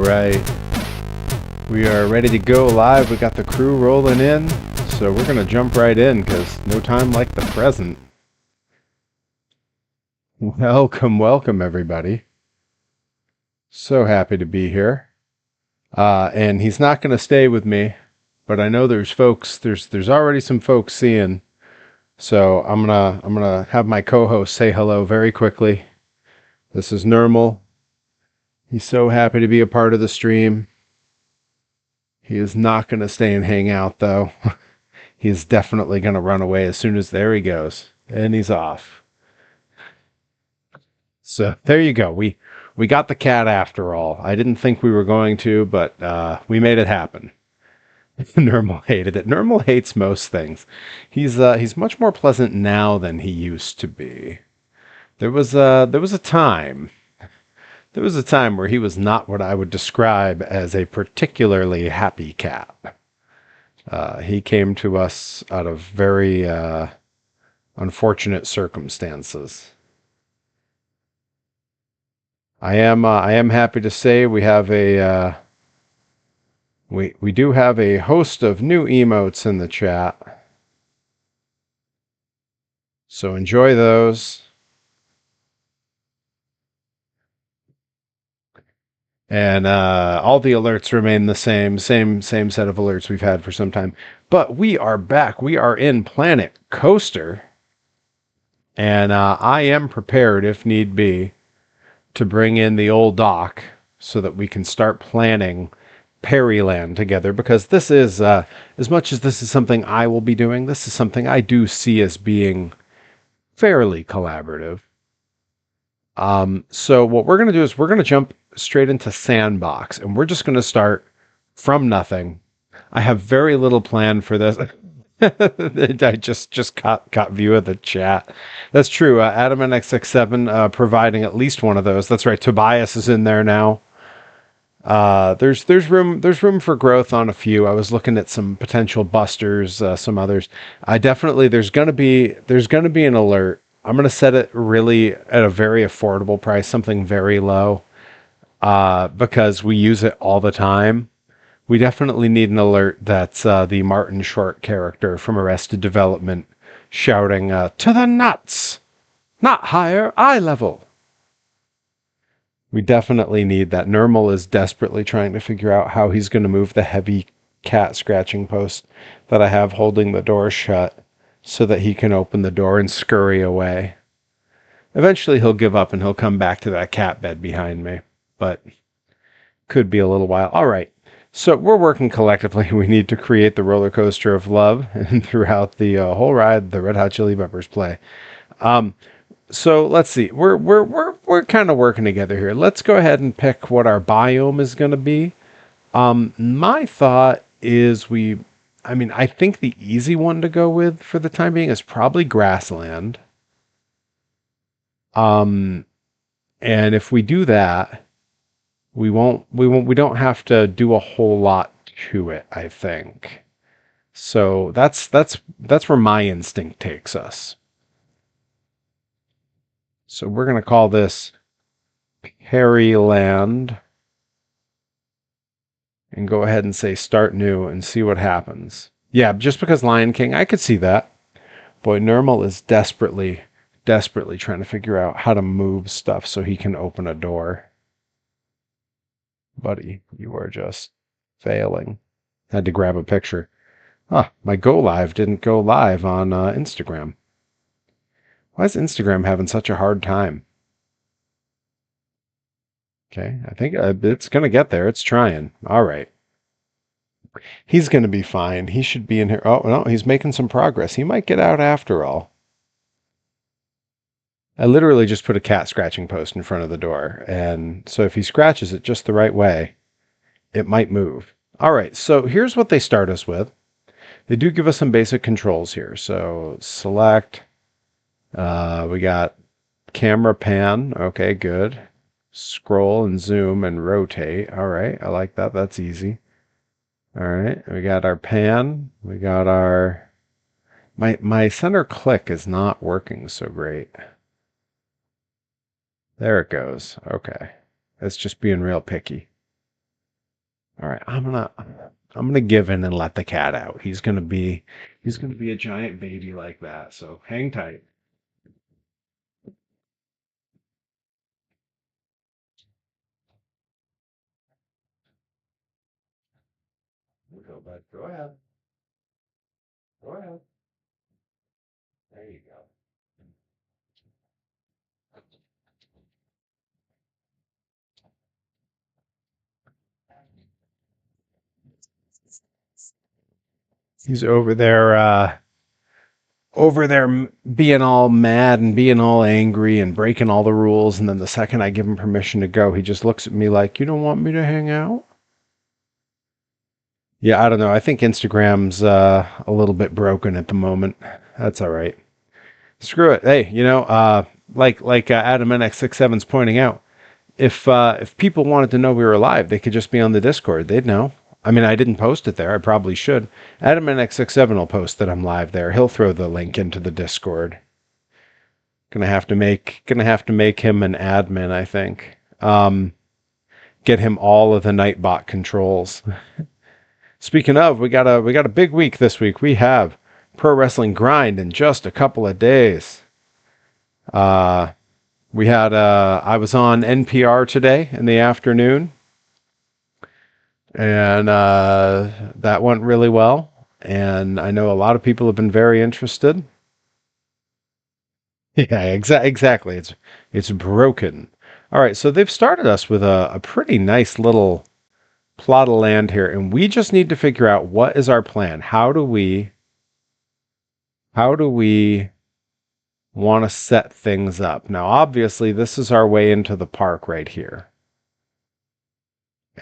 right. We are ready to go live. We got the crew rolling in. So we're going to jump right in because no time like the present. Welcome, everybody. So happy to be here. And he's not going to stay with me, but I know there's folks, there's already some folks seeing. So I'm gonna have my co-host say hello very quickly. This is Nermal. He's so happy to be a part of the stream. He is not going to stay and hang out, though. He's definitely going to run away as soon as there he goes. And he's off. So there you go. We got the cat after all. I didn't think we were going to, but we made it happen. Nermal hated it. Nermal hates most things. He's much more pleasant now than he used to be. There was a time. There was a time where he was not what I would describe as a particularly happy cat. He came to us out of very unfortunate circumstances. I am happy to say we have we do have a host of new emotes in the chat. So enjoy those. And all the alerts remain the same set of alerts we've had for some time. But we are back. We are in Planet Coaster. And I am prepared, if need be, to bring in the old doc so that we can start planning Perryland together. Because this is, as much as this is something I will be doing, this is something I do see as being fairly collaborative. So what we're going to do is we're going to jump straight into Sandbox, and we're just going to start from nothing. I have very little plan for this. I just caught view of the chat. That's true. Adam NX67 providing at least one of those. That's right. Tobias is in there now. There's room for growth on a few. I was looking at some potential busters, some others. There's gonna be an alert. I'm gonna set it really at a very affordable price, something very low, because we use it all the time. We definitely need an alert that's the Martin Short character from Arrested Development shouting, "To the nuts! Not higher, eye level!" We definitely need that. Nermal is desperately trying to figure out how he's going to move the heavy cat scratching post that I have holding the door shut so that he can open the door and scurry away. Eventually he'll give up and he'll come back to that cat bed behind me, but could be a little while. All right. So we're working collectively. We need to create the roller coaster of love, and throughout the whole ride, the Red Hot Chili Peppers play. So let's see. We're kind of working together here. Let's go ahead and pick what our biome is going to be. My thought is I think the easy one to go with for the time being is probably grassland. And if we do that, we don't have to do a whole lot to it, I think. So that's where my instinct takes us. So we're going to call this Perryland and go ahead and say start new and see what happens. Yeah, just because Lion King, I could see that. Boy, Nermal is desperately trying to figure out how to move stuff so he can open a door. Buddy, you are just failing. Had to grab a picture. My go live didn't go live on Instagram. Why is Instagram having such a hard time? Okay, I think it's going to get there. It's trying. All right. He's going to be fine. He should be in here. Oh, no, he's making some progress. He might get out after all. I literally just put a cat scratching post in front of the door. And so if he scratches it just the right way, it might move. All right, so here's what they start us with. They do give us some basic controls here. So select. We got camera pan. Okay, good. Scroll and zoom and rotate. All right, I like that. That's easy. All right, we got our pan. We got our... My center click is not working so great. There it goes. Okay. It's just being real picky. All right, I'm gonna give in and let the cat out. He's gonna be a giant baby like that. So hang tight. Go, bud. Go ahead. Go ahead. There you go. He's over there being all mad and being all angry and breaking all the rules. And then the second I give him permission to go, he just looks at me like, "You don't want me to hang out?" Yeah, I don't know. I think Instagram's a little bit broken at the moment. That's all right. Screw it. Hey, like Adam NX67's pointing out, if people wanted to know we were alive, they could just be on the Discord. They'd know. I mean, I didn't post it there. I probably should. Adam NX67 will post that I'm live there. He'll throw the link into the Discord. Gonna have to make him an admin, I think. Get him all of the Nightbot controls. Speaking of, we got a big week this week. We have Pro Wrestling Grind in just a couple of days. Uh, I was on NPR today in the afternoon, and that went really well. And I know a lot of people have been very interested. Yeah, exactly. It's broken. All right, so they've started us with a pretty nice little plot of land here, and we just need to figure out what is our plan. How do we want to set things up? Now, obviously, this is our way into the park right here.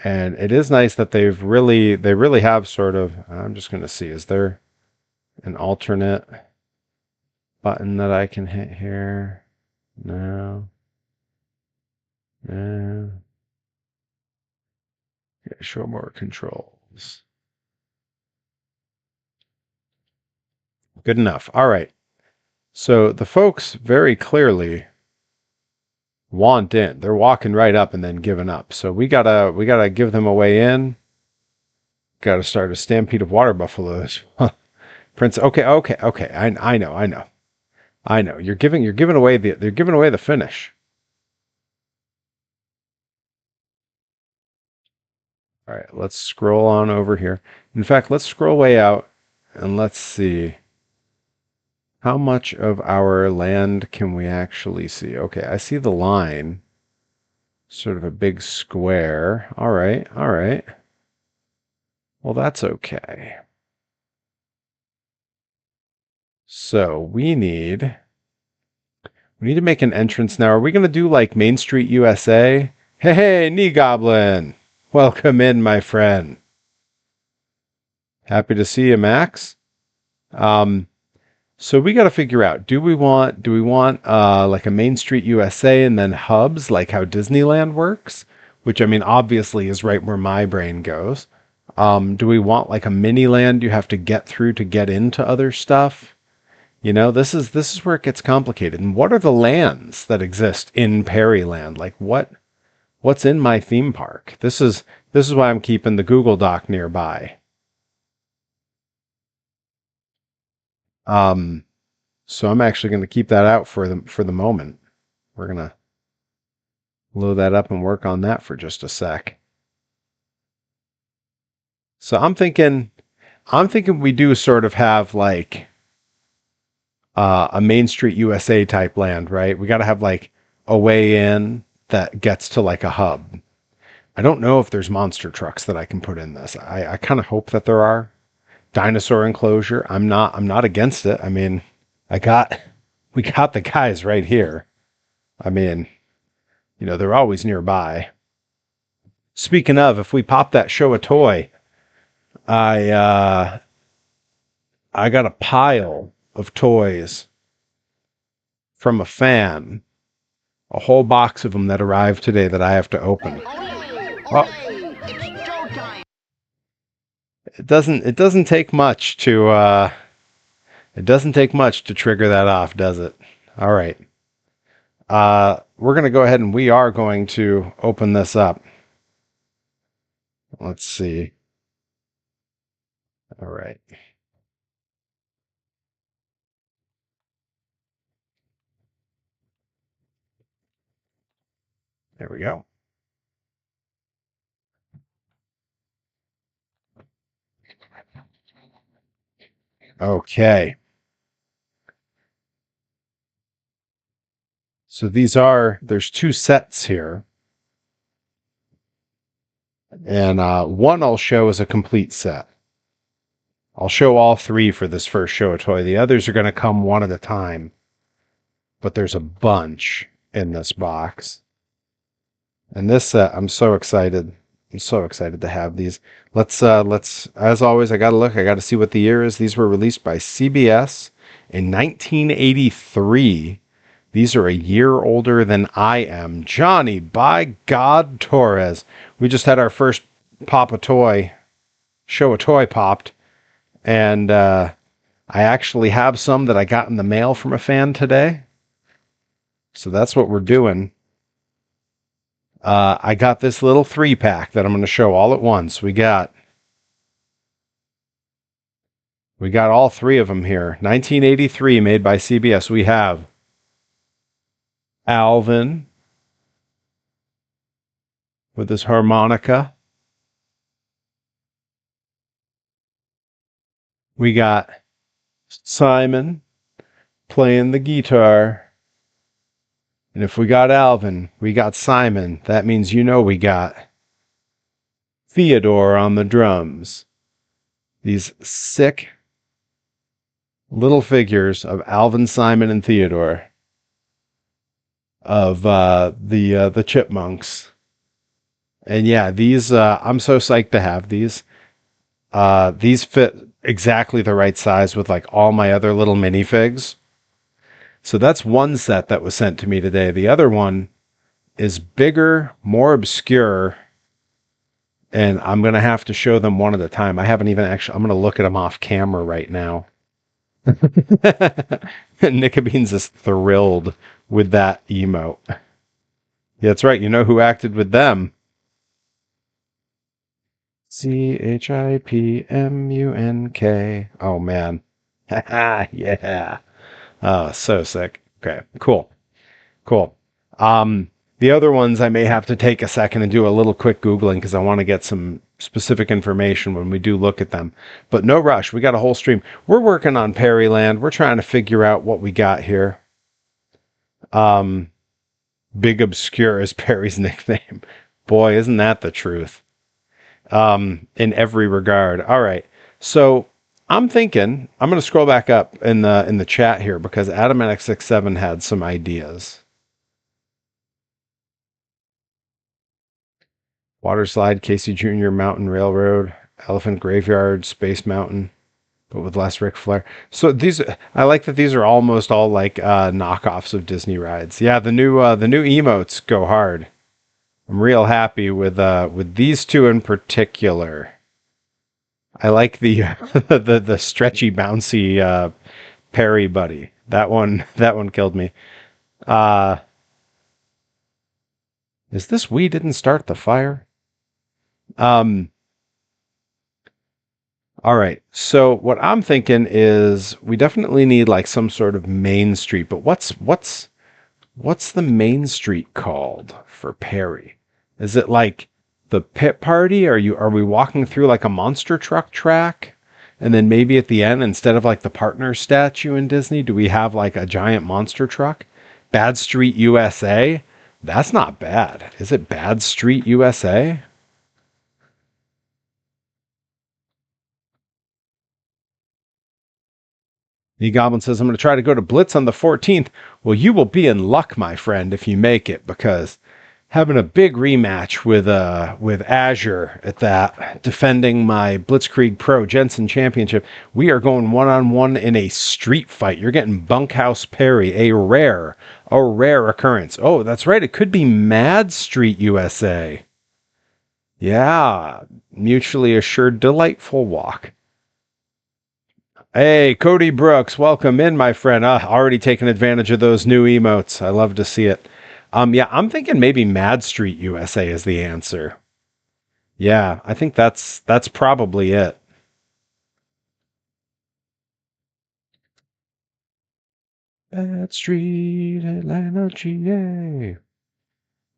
And it is nice that they really have sort of, I'm just going to see, is there an alternate button that I can hit here? No. No. Okay, show more controls. Good enough. All right. So the folks very clearly want in. They're walking right up and then giving up. So we gotta give them a way in. Gotta start a stampede of water buffaloes. Prince. Okay. I know. You're giving away the finish. All right. Let's scroll on over here. In fact, let's scroll way out and let's see how much of our land can we actually see. Okay, I see the line. Sort of a big square. All right. All right. Well, that's okay. So we need to make an entrance now. Are we gonna do like Main Street USA? Hey, Knee Goblin. Welcome in, my friend. Happy to see you, Max. Um, so we gotta figure out, do we want like a Main Street USA and then hubs like how Disneyland works? Which I mean obviously is right where my brain goes. Do we want like a mini land you have to get through to get into other stuff? This is where it gets complicated. And what are the lands that exist in Perryland? Like what's in my theme park? This is why I'm keeping the Google Doc nearby. Um, so I'm actually going to keep that out for the moment. We're gonna load that up and work on that for just a sec. So I'm thinking we do sort of have like a Main Street USA type land, right? We got to have like a way in that gets to like a hub. I don't know if there's monster trucks that I can put in this. I kind of hope that there are. Dinosaur enclosure. I'm not against it. I mean, I got we got the guys right here. I mean, they're always nearby. Speaking of, if we pop that show a toy, I I got a pile of toys from a fan, a whole box of them that arrived today that I have to open. Oh, it doesn't take much to trigger that off, does it? All right. We're going to go ahead and we are going to open this up. Let's see. All right. There we go. Okay. So there's two sets here. And one I'll show as a complete set. I'll show all three for this first show a toy. The others are going to come one at a time. But there's a bunch in this box. And this set, I'm so excited. I'm so excited to have these. Let's as always, I gotta see what the year is. These were released by CBS in 1983. These are a year older than I am. Johnny, by God, Torres. We just had our first pop a toy, show a toy popped. And I actually have some that I got in the mail from a fan today. So that's what we're doing. I got this little 3-pack that I'm going to show all at once. We got all three of them here. 1983, made by CBS. We have Alvin with his harmonica. We got Simon playing the guitar. And if we got Alvin, we got Simon. That means we got Theodore on the drums. These sick little figures of Alvin, Simon, and Theodore of the Chipmunks. And yeah, these I'm so psyched to have these. These fit exactly the right size with like all my other little minifigs. So that's one set that was sent to me today. The other one is bigger, more obscure, and I'm going to have to show them one at a time. I haven't even I'm going to look at them off camera right now. Nika Beans is thrilled with that emote. Yeah, that's right. You know who acted with them? CHIPMUNK. Oh, man. Yeah. Oh, so sick. Okay, cool. The other ones I may have to take a second and do a little quick Googling because I want to get some specific information when we do look at them. But no rush. We got a whole stream. We're working on Perryland. We're trying to figure out what we got here. Big Obscure is Perry's nickname. Boy, isn't that the truth? In every regard. All right. So I'm thinking I'm going to scroll back up in the chat here because Adam NX67 had some ideas. Water Slide, Casey Jr., Mountain Railroad, Elephant Graveyard, Space Mountain, but with less Ric Flair. So I like that these are almost all like knockoffs of Disney rides. Yeah, the new emotes go hard. I'm real happy with these two in particular. I like the the stretchy, bouncy Perry buddy. That one killed me. Is this We Didn't Start the Fire? All right. So what I'm thinking is we definitely need like some sort of main street, but what's the main street called for Perry? Is it like the pit party? Are we walking through like a monster truck track? And then maybe at the end, instead of like the partner statue in Disney, do we have like a giant monster truck? Bad Street USA? That's not bad. Is it Bad Street USA? The Goblin says, I'm going to try to go to Blitz on the 14th. Well, you will be in luck, my friend, if you make it, because having a big rematch with Azure at that, defending my Blitzkrieg Pro Jensen Championship. We are going one-on-one in a street fight. You're getting Bunkhouse Perry, a rare occurrence. Oh, that's right. It could be Mad Street USA. Yeah, mutually assured, delightful walk. Hey, Cody Brooks, welcome in, my friend. Already taking advantage of those new emotes. I love to see it. Yeah, I'm thinking maybe Mad Street USA is the answer. Yeah, I think that's probably it. Bad Street, Atlanta, GA.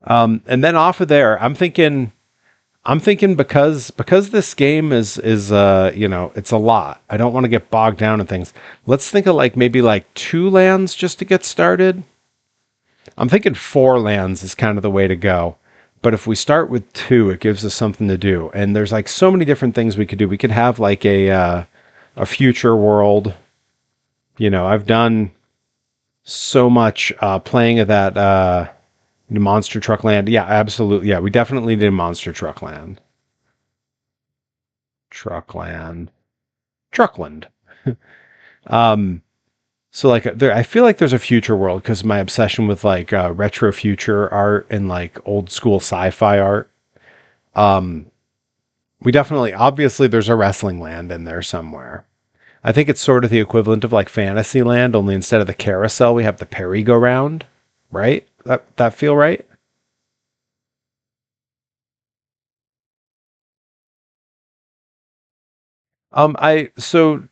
And then off of there, I'm thinking because this game is you know, it's a lot. I don't want to get bogged down in things. Let's think of like maybe like two lands just to get started. I'm thinking four lands is kind of the way to go. But if we start with two, it gives us something to do. And there's like so many different things we could do. We could have like a future world. You know, I've done so much playing of that Monster Truck Land. Yeah, absolutely. Yeah, we definitely did Monster Truck Land. Truckland. Truckland. Um, so like there, I feel like there's a future world because my obsession with like retro future art and like old school sci-fi art. Um, we definitely, obviously, there's a wrestling land in there somewhere. I think it's sort of the equivalent of like Fantasyland, only instead of the carousel, we have the merry-go-round, right? That feel right? I so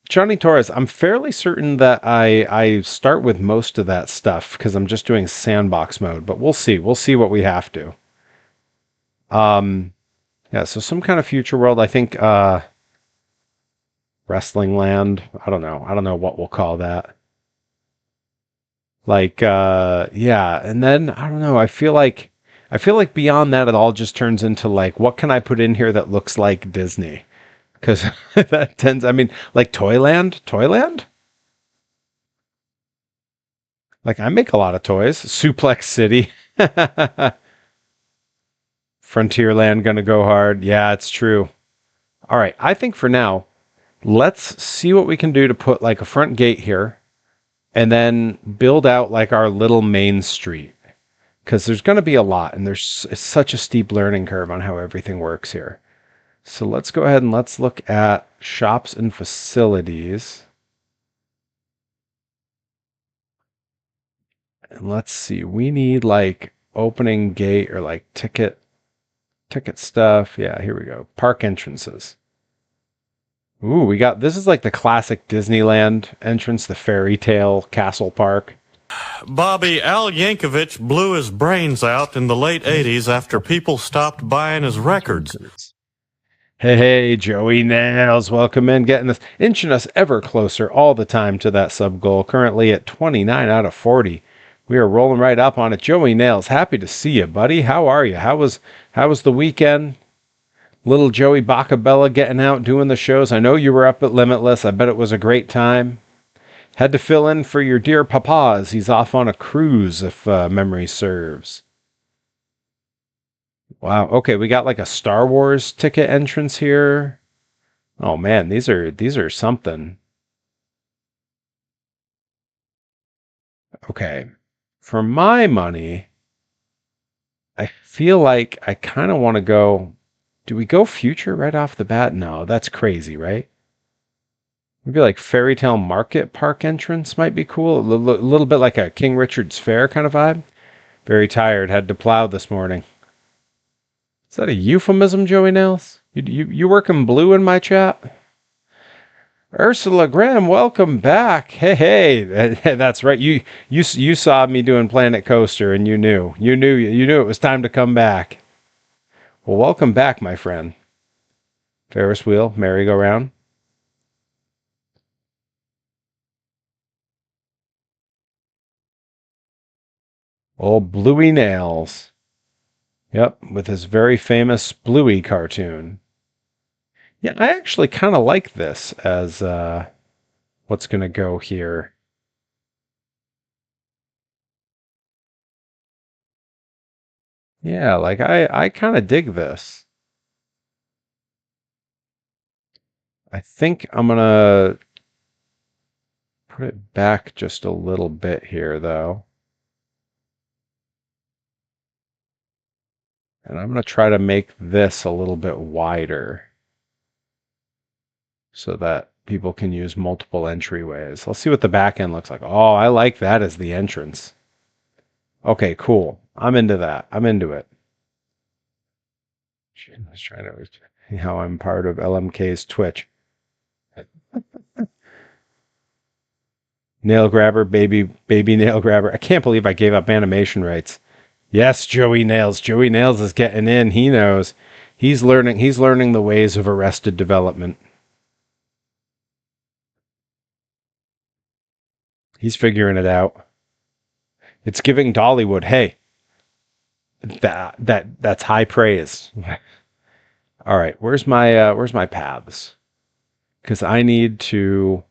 Johnny Torres, I'm fairly certain that I start with most of that stuff because I'm just doing sandbox mode, but we'll see. We'll see what we have to. Um, yeah, so some kind of future world. I think wrestling land. I don't know. I don't know what we'll call that. Like yeah, and then I don't know. I feel like beyond that it all just turns into like what can I put in here that looks like Disney? Because that tends, I mean, like Toyland, Toyland. Like I make a lot of toys. Suplex City, Frontierland gonna go hard. Yeah, it's true. All right, I think for now, let's see what we can do to put like a front gate here and then build out like our little main street because there's going to be a lot and there's it's such a steep learning curve on how everything works here. So let's go ahead and let's look at shops and facilities. And let's see, we need like opening gate or like ticket stuff. Yeah, here we go. Park entrances. Ooh, we got this is like the classic Disneyland entrance, the fairy tale castle park. Bobby, Al Yankovic blew his brains out in the late 80s after people stopped buying his records. Hey, hey, Joey Nails, welcome in, getting us, inching us ever closer all the time to that sub goal. Currently at 29 out of 40. We are rolling right up on it. Joey Nails, happy to see you, buddy. How are you? How was the weekend? Little Joey Bacabella getting out doing the shows. I know you were up at Limitless. I bet it was a great time. Had to fill in for your dear papas. He's off on a cruise, if memory serves. Wow. Okay, we got like a Star Wars ticket entrance here. Oh man, these are something. Okay. For my money, I feel like I kind of want to go. Do we go future right off the bat? No, that's crazy, right? Maybe like Fairy Tale Market Park entrance might be cool. A little bit like a King Richard's Fair kind of vibe. Very tired, had to plow this morning. Is that a euphemism, Joey Nails? You working blue in my chat? Ursula Graham, welcome back. Hey, hey, that's right. You saw me doing Planet Coaster, and you knew it was time to come back. Well, welcome back, my friend. Ferris wheel, merry-go-round. Old Bluey Nails. Yep, with his very famous Bluey cartoon. Yeah, I actually kind of like this as what's gonna go here. Yeah, like I kind of dig this. I think I'm gonna put it back just a little bit here though. And I'm gonna try to make this a little bit wider so that people can use multiple entryways. Let's see what the back end looks like. Oh, I like that as the entrance. Okay, cool. I'm into that. I'm into it. I was trying to see how I'm part of LMK's Twitch. Nail grabber, baby nail grabber. I can't believe I gave up animation rights. Yes, Joey Nails. Joey Nails is getting in. He knows. He's learning the ways of Arrested Development. He's figuring it out. It's giving Dollywood, hey, that's high praise. All right, where's my paths? Because I need to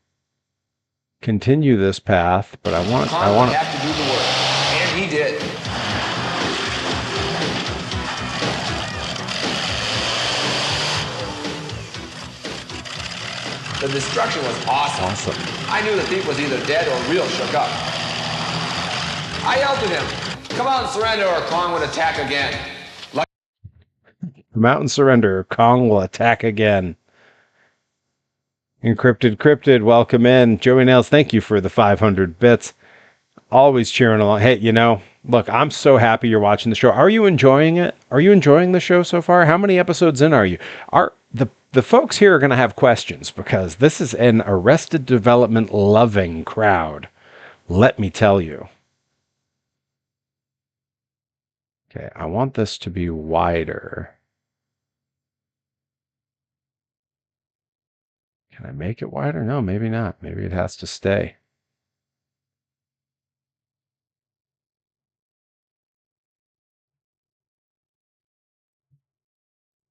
continue this path, but I want have to do the work, and he did. The destruction was awesome. I knew the thief was either dead or real shook up. I yelled at him, "Come out and surrender, or Kong would attack again." Come out and surrender, or Kong will attack again. Encrypted Cryptid, welcome in. Joey Nails, thank you for the 500 bits. Always cheering along. Hey, look, I'm so happy you're watching the show. Are you enjoying it? Are you enjoying the show so far? How many episodes in are you? The folks here are going to have questions because this is an Arrested Development loving crowd. Let me tell you. Okay, I want this to be wider. Can I make it wider? No, maybe not. Maybe it has to stay.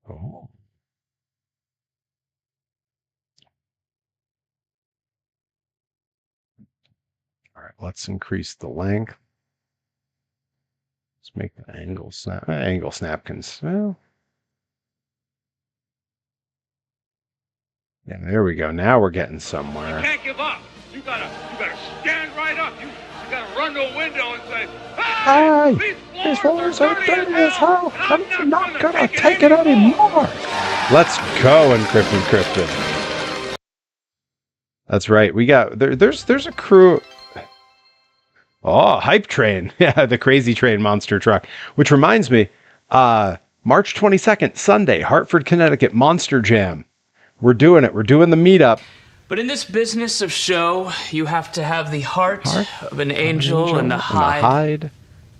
Oh. All right, let's increase the length. Let's make the angle snap. Angle snapkins. Well, yeah, there we go. Now we're getting somewhere. You can't give up. You gotta stand right up. You gotta run to a window and say, "Hey, these floors are dirty as hell. I'm not gonna take it anymore." Let's go, Encrypted Cryptid. That's right. We got there's a crew. Oh, Hype Train. Yeah, the Crazy Train monster truck. Which reminds me, March 22nd, Sunday, Hartford, Connecticut, Monster Jam. We're doing it. We're doing the meetup. But in this business of show, you have to have the heart of an angel and the hide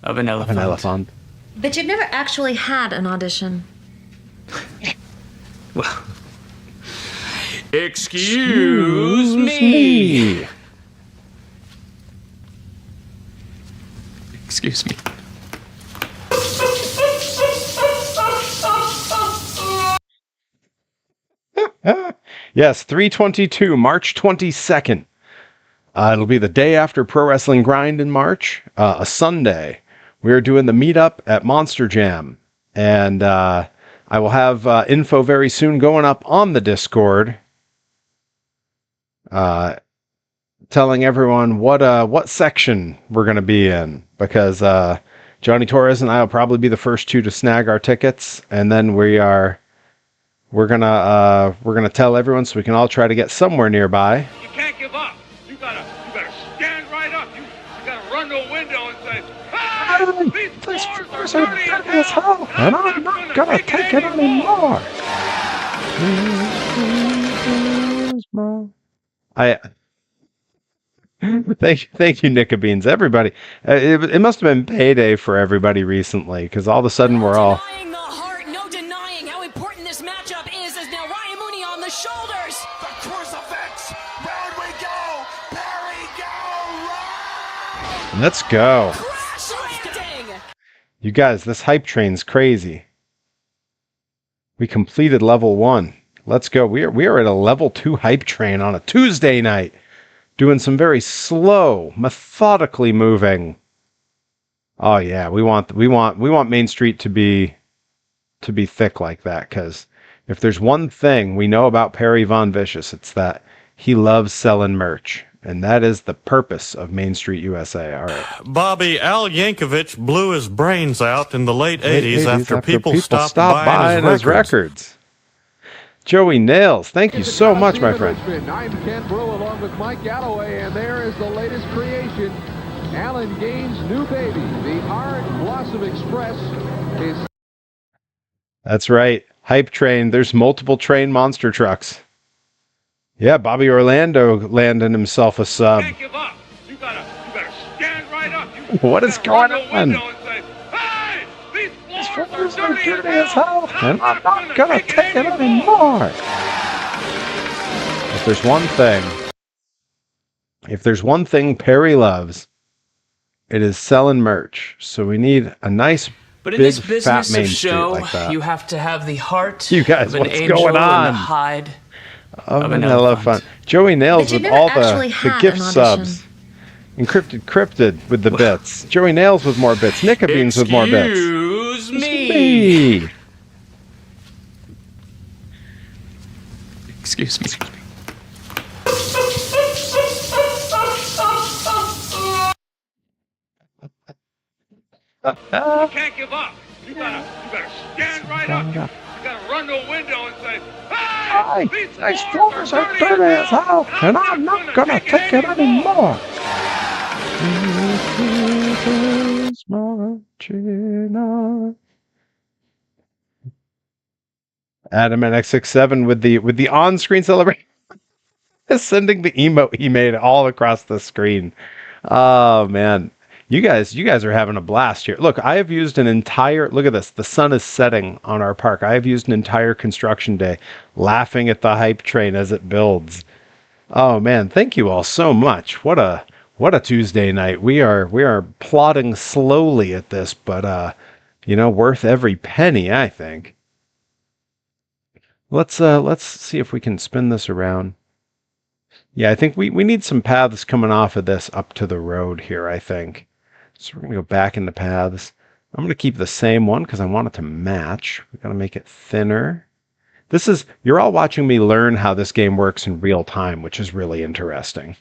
of an elephant. But you've never actually had an audition. Well, excuse me. Excuse me. Yes, 3/22, March 22nd. It'll be the day after Pro Wrestling Grind in March, a Sunday. We're doing the meetup at Monster Jam. And I will have info very soon going up on the Discord, telling everyone what section we're going to be in. Because Johnny Torres and I will probably be the first two to snag our tickets. And then we're gonna tell everyone so we can all try to get somewhere nearby. You can't give up. You gotta stand right up. You gotta run to a window and say, "Hey, these floors are dirty as hell, and I'm not gonna take it anymore." Thank you, Nicka Beans. Everybody, it must have been payday for everybody recently because all of a sudden we're all. Shoulders. The crucifix. Round we go. Perry, go. Run. Let's go. You guys, this hype train's crazy. We completed level 1. Let's go. We are at a level 2 hype train on a Tuesday night, doing some very slow, methodically moving. Oh yeah, we want Main Street to be thick like that, because if there's one thing we know about Perry Von Vicious, it's that he loves selling merch. And that is the purpose of Main Street USA. All right. Bobby, Al Yankovic blew his brains out in the late 80s after people stopped buying his records. Joey Nails, thank you so much, my friend. I'm Ken Brew along with Mike Galloway, and there is the latest creation. Alan Gaines' new baby, the Art Blossom Express, is... That's right. Hype Train. There's multiple train monster trucks. Yeah, Bobby Orlando landing himself a sub. Can't give up. You gotta stand right up. What is going on? Say, hey, these floors are dirty as hell, and I'm not gonna take it anymore. If there's one thing Perry loves, it is selling merch. So we need a nice But in big this business fat main of street show, like that. you have to have the heart You guys, of an what's angel going on? and the hide of an elephant. Joey Nails But you with never all actually the had gift an audition. subs. Encrypted Cryptid with the bits. Joey Nails with more bits. Nicka Beans with more bits. Excuse me. Excuse me. You can't give up. You gotta stand right up. You gotta run to a window and say, hey, these floors are dirty as hell, and I'm not gonna take it anymore. Adam NX67 with the on-screen celebration, sending the emote he made all across the screen. Oh man, you guys are having a blast here. Look, I have used an entire look at this. The sun is setting on our park. I have used an entire construction day laughing at the hype train as it builds. Oh man, thank you all so much. What a Tuesday night. We are plodding slowly at this, but worth every penny, I think. Let's see if we can spin this around. Yeah, I think we need some paths coming off of this up to the road here, I think. So we're going to go back into paths. I'm going to keep the same one because I want it to match. We've got to make it thinner. You're all watching me learn how this game works in real time, which is really interesting.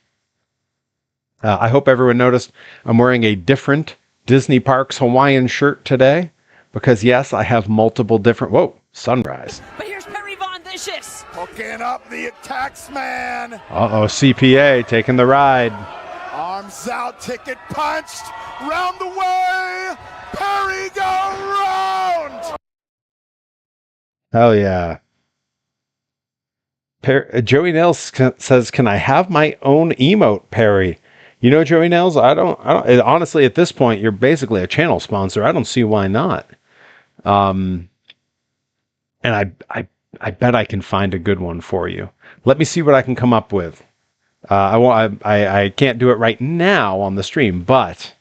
I hope everyone noticed I'm wearing a different Disney Parks Hawaiian shirt today because, yes, I have multiple different... Whoa, sunrise. But here's Perry Von Vicious. Hooking up the attacks man. Uh-oh, CPA taking the ride. Arms out, ticket punched. Round the way. Perry go round. Hell yeah. Joey Nails says, "Can I have my own emote, Perry?" You know, Joey Nails, I don't. Honestly, at this point, you're basically a channel sponsor. I don't see why not. And I bet I can find a good one for you. Let me see what I can come up with. I can't do it right now on the stream, but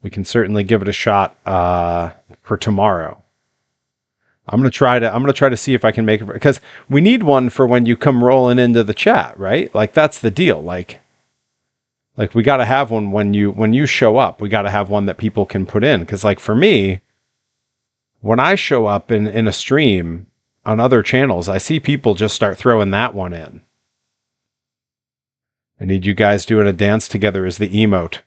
we can certainly give it a shot for tomorrow. I'm gonna try to see if I can make it, because we need one for when you come rolling into the chat, right? Like that's the deal. Like we got to have one when you show up. We got to have one that people can put in, because like for me, when I show up in a stream on other channels, I see people just start throwing that one in. I need you guys doing a dance together as the emote.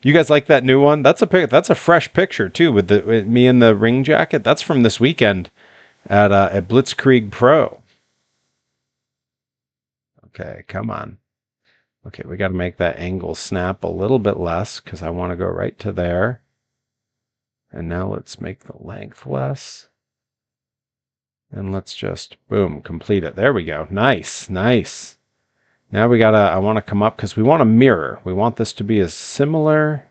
You guys like that new one? That's a fresh picture too, with me in the ring jacket. That's from this weekend at Blitzkrieg Pro. Okay, come on. Okay, we got to make that angle snap a little bit less because I want to go right to there. And now let's make the length less. And let's just, boom, complete it. There we go. Nice, nice. Now I want to come up because we want a mirror. We want this to be as similar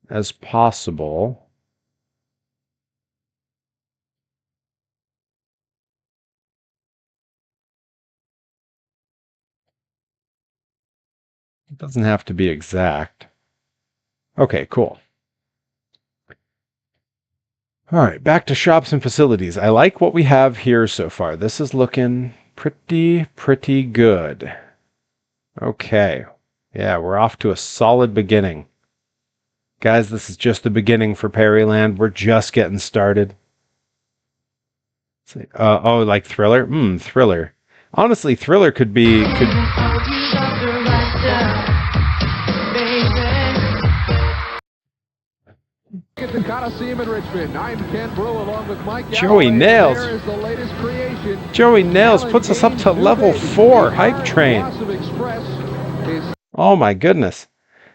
as possible. It doesn't have to be exact. Okay, cool. All right, back to shops and facilities. I like what we have here so far. This is looking pretty good. Okay. Yeah, we're off to a solid beginning. Guys, this is just the beginning for Perryland. We're just getting started. Oh, like Thriller? Thriller. Honestly, Thriller could be... At the Coliseum in Richmond, I'm Ken Brew along with Mike Joey Galloway, Nails. and there is the latest creation. Joey Nails puts us up to level 4 hype train. Oh my goodness.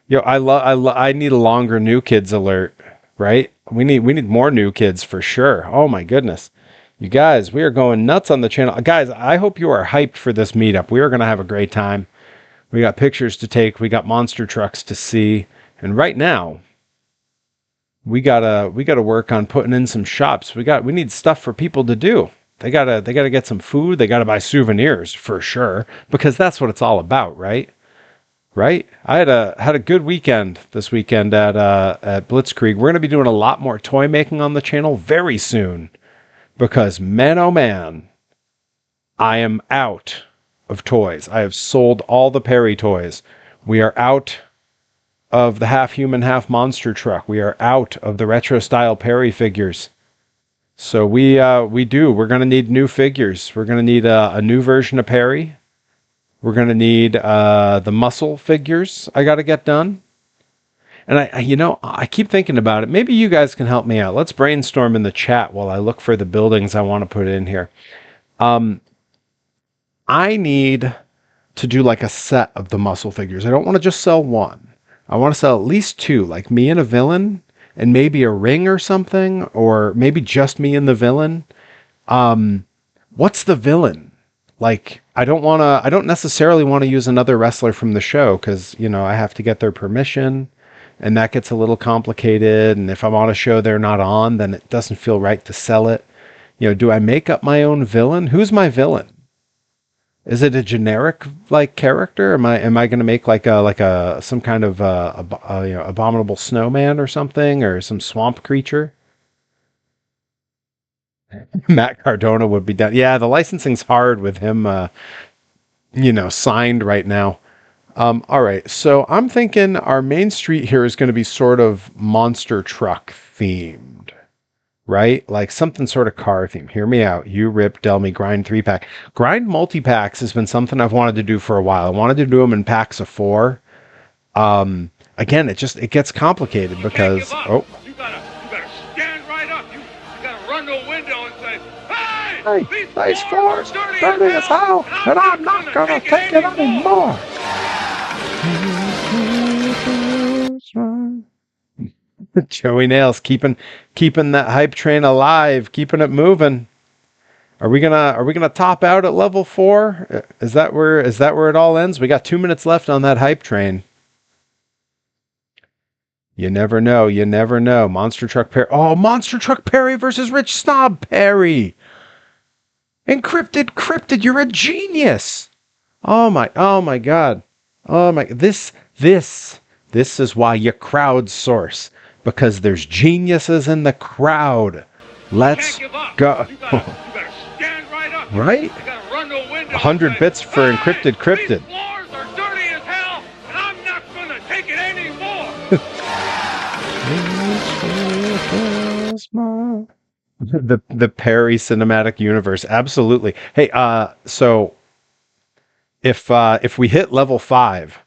Yo, I need a longer New Kids alert, right? We need more new kids for sure. Oh my goodness. You guys, we are going nuts on the channel. Guys, I hope you are hyped for this meetup. We are going to have a great time. We got pictures to take. We got monster trucks to see. And right now, we gotta work on putting in some shops. We need stuff for people to do. They gotta get some food. They gotta buy souvenirs for sure, because that's what it's all about, right? Right? I had a good weekend this weekend at Blitzkrieg. We're gonna be doing a lot more toy making on the channel very soon, because man oh man, I am out of toys. I have sold all the Perry toys. We are out of the half human, half monster truck. We are out of the retro style Perry figures. So we're going to need new figures. We're going to need a new version of Perry. We're going to need the muscle figures I got to get done. And I keep thinking about it. Maybe you guys can help me out. Let's brainstorm in the chat while I look for the buildings I want to put in here. I need to do like a set of the muscle figures. I don't want to just sell one. I want to sell at least two, like me and a villain, and maybe a ring or something, or maybe just me and the villain. What's the villain? Like, I don't necessarily want to use another wrestler from the show, because, I have to get their permission, and that gets a little complicated. And if I'm on a show they're not on, then it doesn't feel right to sell it. Do I make up my own villain? Who's my villain? Is it a generic character? Am I going to make some kind of abominable snowman or something, or some swamp creature? Matt Cardona would be done. Yeah, the licensing's hard with him, signed right now. All right, so I'm thinking our main street here is going to be sort of monster truck themed. Right? Like something sort of car theme. Hear me out. You Rip, Delmy, Grind 3-pack. Grind multi-packs has been something I've wanted to do for a while. I wanted to do them in packs of 4. Again, it gets complicated because you gotta stand right up. You gotta run to a window and say, "Hey, these floors are dirty as hell, and I'm not gonna take it anymore." Joey Nails keeping that hype train alive, keeping it moving. Are we gonna top out at level 4? Is that where it all ends? We got 2 minutes left on that hype train. You never know. Monster Truck Perry. Oh, Monster Truck Perry versus Rich Snob Perry. Encrypted, you're a genius. Oh my God. Oh my, this is why you crowdsource. Because there's geniuses in the crowd. Let's go. You gotta stand right up. Right? You gotta run to a window. 100 bits for Encrypted Cryptid. These floors are dirty as hell, and I'm not gonna take it anymore. the Perry Cinematic Universe. Absolutely. Hey, so if we hit level 5,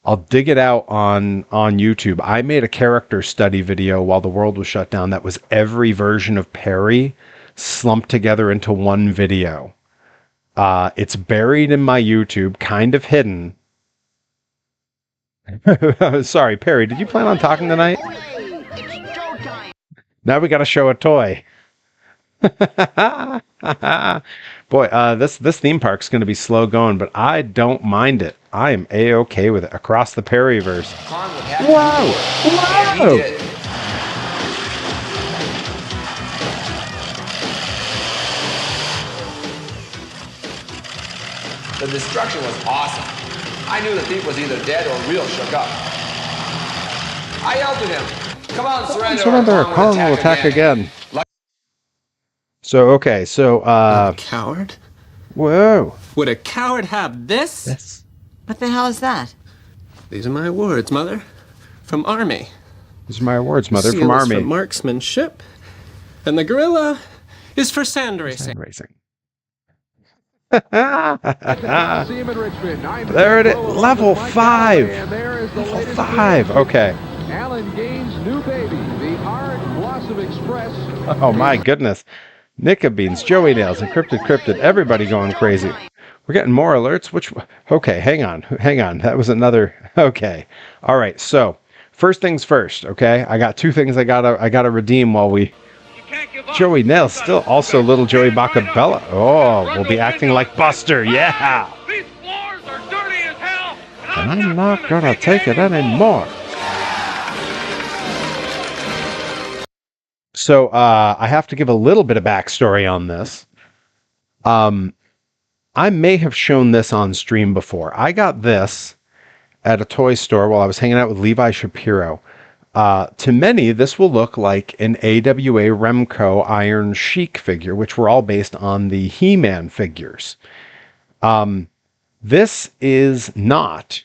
I'll dig it out on YouTube. I made a character study video while the world was shut down that was every version of Perry slumped together into one video. It's buried in my YouTube, kind of hidden. Sorry, Perry, did you plan on talking tonight? Now we got to show a toy. Boy, this theme park's going to be slow going, but I don't mind it. I am A-okay with it. Across the Perryverse. Wow! Wow! The destruction was awesome. I knew the thief was either dead or real shook up. I yelled to him, "Come on, surrender, or Kong will attack again." So, coward? Whoa. Would a coward have this? Yes. What the hell is that? These are my awards, Mother. From Army. These are my awards, Mother, Seal from is Army. for marksmanship. And the gorilla is for sand racing. Sand racing. There it is. Level 5. Level 5. Okay. Alan Gaines' new baby, the Art Blossom Express. Oh my goodness. Nika Beans, Joey Nails, Encrypted Cryptid, everybody going crazy. We're getting more alerts. Okay, hang on. That was another. Okay. All right. So first things first, okay? I got two things I gotta redeem while we... Joey Nails, still also little Joey Bacabella. Oh, we'll be acting like Buster, yeah! And I'm not gonna take it anymore. So, I have to give a little bit of backstory on this. I may have shown this on stream before. I got this at a toy store while I was hanging out with Levi Shapiro. To many, this will look like an AWA Remco Iron Sheik figure, which were all based on the He-Man figures. This is not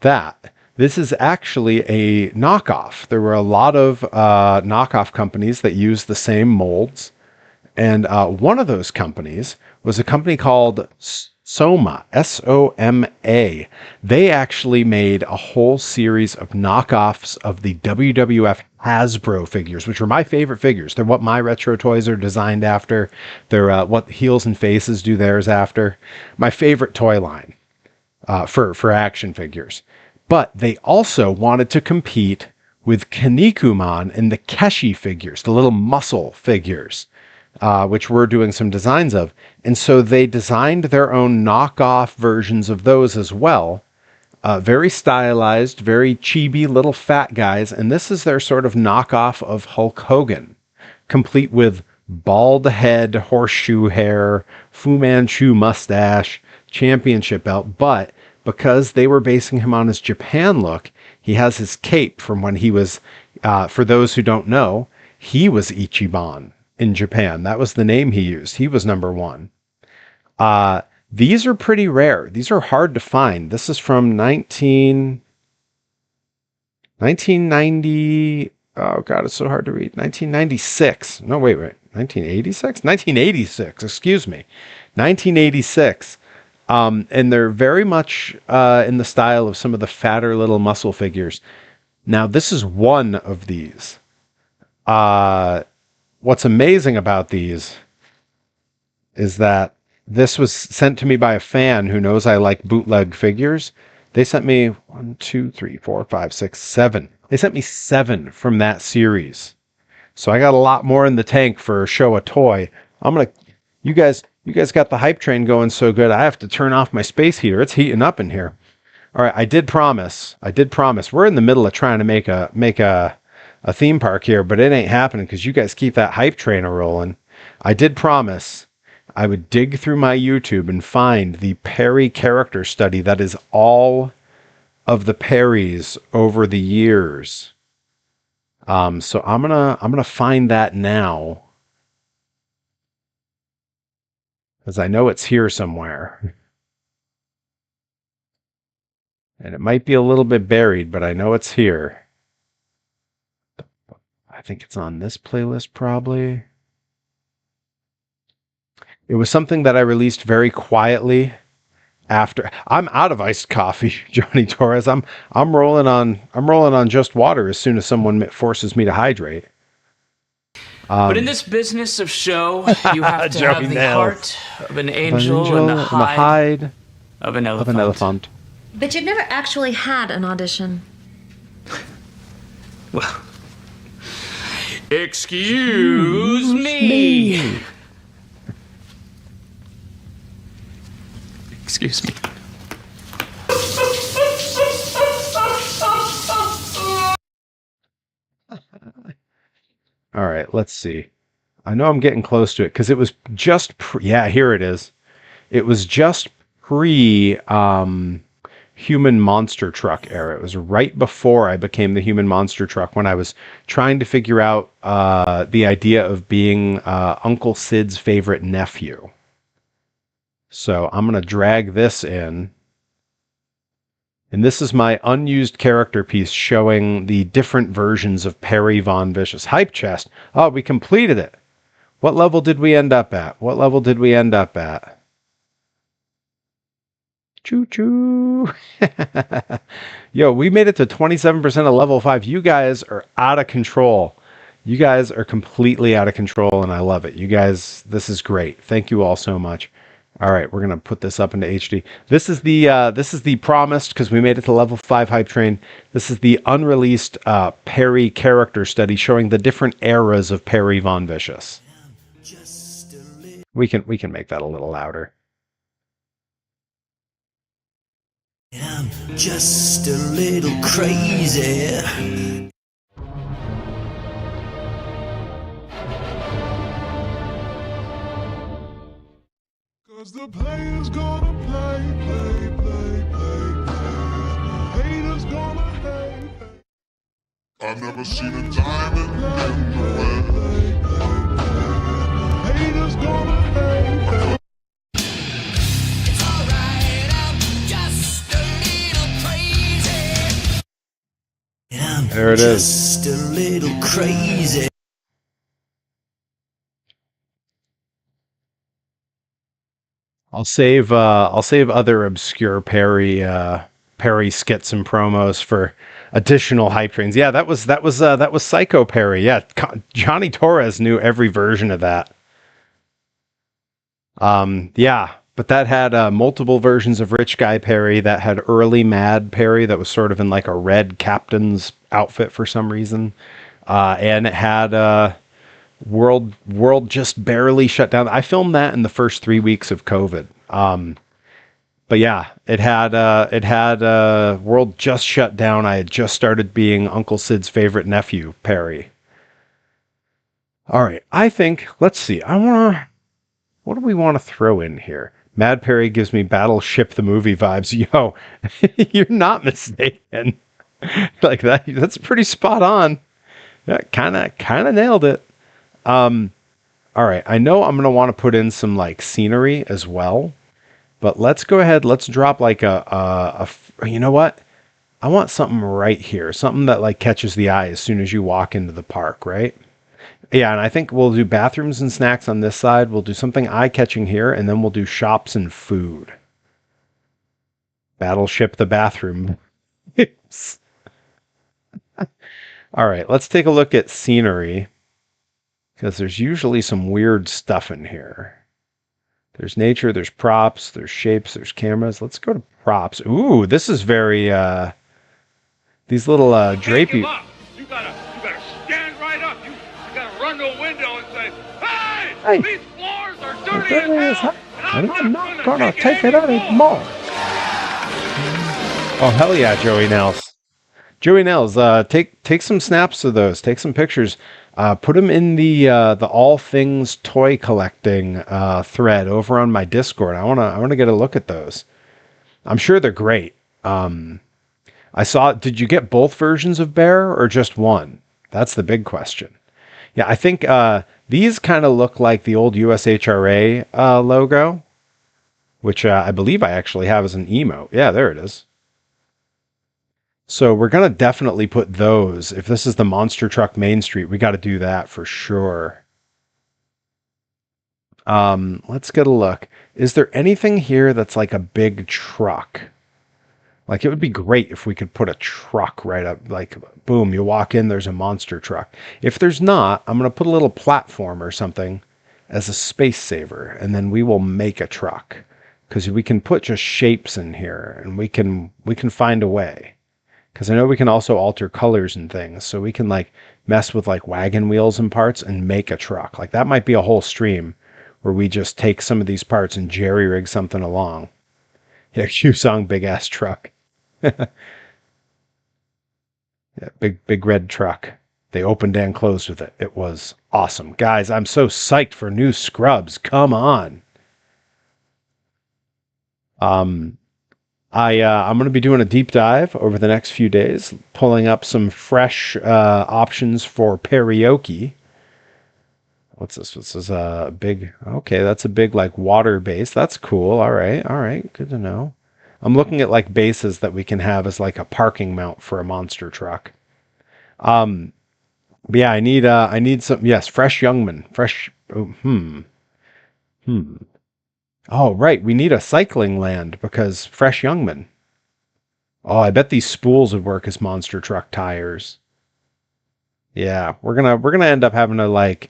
that. This is actually a knockoff. There were a lot of knockoff companies that used the same molds. And one of those companies was a company called Soma, S-O-M-A. They actually made a whole series of knockoffs of the WWF Hasbro figures, which were my favorite figures. They're what my retro toys are designed after. They're what Heels and Faces do theirs after. My favorite toy line for action figures. But they also wanted to compete with Kinnikuman and the Keshi figures, the little muscle figures, which we're doing some designs of. And so they designed their own knockoff versions of those as well. Very stylized, very chibi little fat guys. And this is their sort of knockoff of Hulk Hogan, complete with bald head, horseshoe hair, Fu Manchu mustache, championship belt. But because they were basing him on his Japan look, he has his cape from when he was, for those who don't know, he was Ichiban in Japan. That was the name he used. He was number one. These are pretty rare. These are hard to find. This is from 1990. Oh, God, it's so hard to read. 1996. No, wait. 1986? 1986. Excuse me. 1986. And they're very much in the style of some of the fatter little muscle figures. Now, this is one of these. What's amazing about these is that this was sent to me by a fan who knows I like bootleg figures. They sent me 1, 2, 3, 4, 5, 6, 7. They sent me 7 from that series. So I got a lot more in the tank for Show a Toy. You guys got the hype train going so good, I have to turn off my space heater. It's heating up in here. All right, I did promise. We're in the middle of trying to make a theme park here, but it ain't happening because you guys keep that hype train a-rolling. I did promise I would dig through my YouTube and find the Perry character study that is all of the Perrys over the years. So I'm gonna find that now, because I know it's here somewhere. And it might be a little bit buried, but I know it's here. I think it's on this playlist, probably. It was something that I released very quietly after. I'm out of iced coffee, Johnny Torres. I'm rolling on just water as soon as someone forces me to hydrate. But in this business of show, you have to have the heart of an angel and the hide of an elephant. But you've never actually had an audition. Well, excuse me. Excuse me. All right, let's see. I know I'm getting close to it because it was just yeah, here it is. It was just pre Human Monster Truck era. It was right before I became the Human Monster Truck, when I was trying to figure out the idea of being Uncle Sid's favorite nephew. So I'm going to drag this in. And this is my unused character piece showing the different versions of Perry Von Vicious. Hype chest. Oh, we completed it. What level did we end up at? Choo-choo. Yo, we made it to 27% of level 5. You guys are out of control. You guys are completely out of control, and I love it. You guys, this is great. Thank you all so much. All right, we're gonna put this up into HD. This is the promised, because we made it to level 5 hype train. This is the unreleased Perry character study showing the different eras of Perry Von Vicious. We can make that a little louder. I'm just a little crazy. Cause the players gonna play. The haters gonna hate. I've never seen a diamond in the wet. Haters gonna hate. It's alright, I'm just a little crazy. There it is. Just a little crazy. I'll save other obscure Perry skits and promos for additional hype trains. Yeah, that was Psycho Perry. Yeah, Johnny Torres knew every version of that. Yeah, but that had multiple versions of Rich Guy Perry. That had early Mad Perry that was sort of in like a red captain's outfit for some reason, and it had World just barely shut down. I filmed that in the first 3 weeks of COVID. But yeah, it had World just shut down. I had just started being Uncle Sid's favorite nephew, Perry. All right, I think, let's see. What do we want to throw in here? Mad Perry gives me Battleship the movie vibes. Yo, you're not mistaken. Like that's pretty spot on. That kind of nailed it. All right, I know I'm going to want to put in some like scenery as well, but let's go ahead. Let's drop like you know what? I want something right here. Something that like catches the eye as soon as you walk into the park, right? Yeah, and I think we'll do bathrooms and snacks on this side. We'll do something eye-catching here, and then we'll do shops and food. Battleship the bathroom. All right, let's take a look at scenery. Because there's usually some weird stuff in here. There's nature, there's props, there's shapes, there's cameras. Let's go to props. Ooh, this is very, these little, drapey. You gotta stand right up. You gotta run to a window and say, hey! These floors are dirty as hell! And I'm not gonna take it anymore. Oh, hell yeah, Joey Nels. Joey Nels, take some snaps of those. Take some pictures. Put them in the all things toy collecting thread over on my Discord. I wanna get a look at those. I'm sure they're great. I saw. Did you get both versions of Bear or just one? That's the big question. Yeah, I think these kind of look like the old USHRA logo, which I believe I actually have as an emote. Yeah, there it is. So we're going to definitely put those. If this is the Monster Truck Main Street, we got to do that for sure. Let's get a look. Is there anything here that's like a big truck? Like, it would be great if we could put a truck right up. Like, boom, you walk in, there's a monster truck. If there's not, I'm going to put a little platform or something as a space saver, and then we will make a truck. Because we can put just shapes in here, and we can find a way. Because I know we can also alter colors and things, so we can like mess with like wagon wheels and parts and make a truck. Like that might be a whole stream where we just take some of these parts and jerry rig something along. Yeah, Q-Song big ass truck. Yeah, big red truck. They opened and closed with it. It was awesome. Guys, I'm so psyched for new Scrubs. Come on. I'm going to be doing a deep dive over the next few days, pulling up some fresh options for karaoke. What's this? This is a big, okay, that's a big like water base. That's cool. All right, good to know. I'm looking at like bases that we can have as like a parking mount for a monster truck. But yeah, I need some, yes, fresh Youngman, fresh, Oh, right. We need a cycling land because fresh Youngman. Oh, I bet these spools would work as monster truck tires. Yeah, we're gonna end up having to like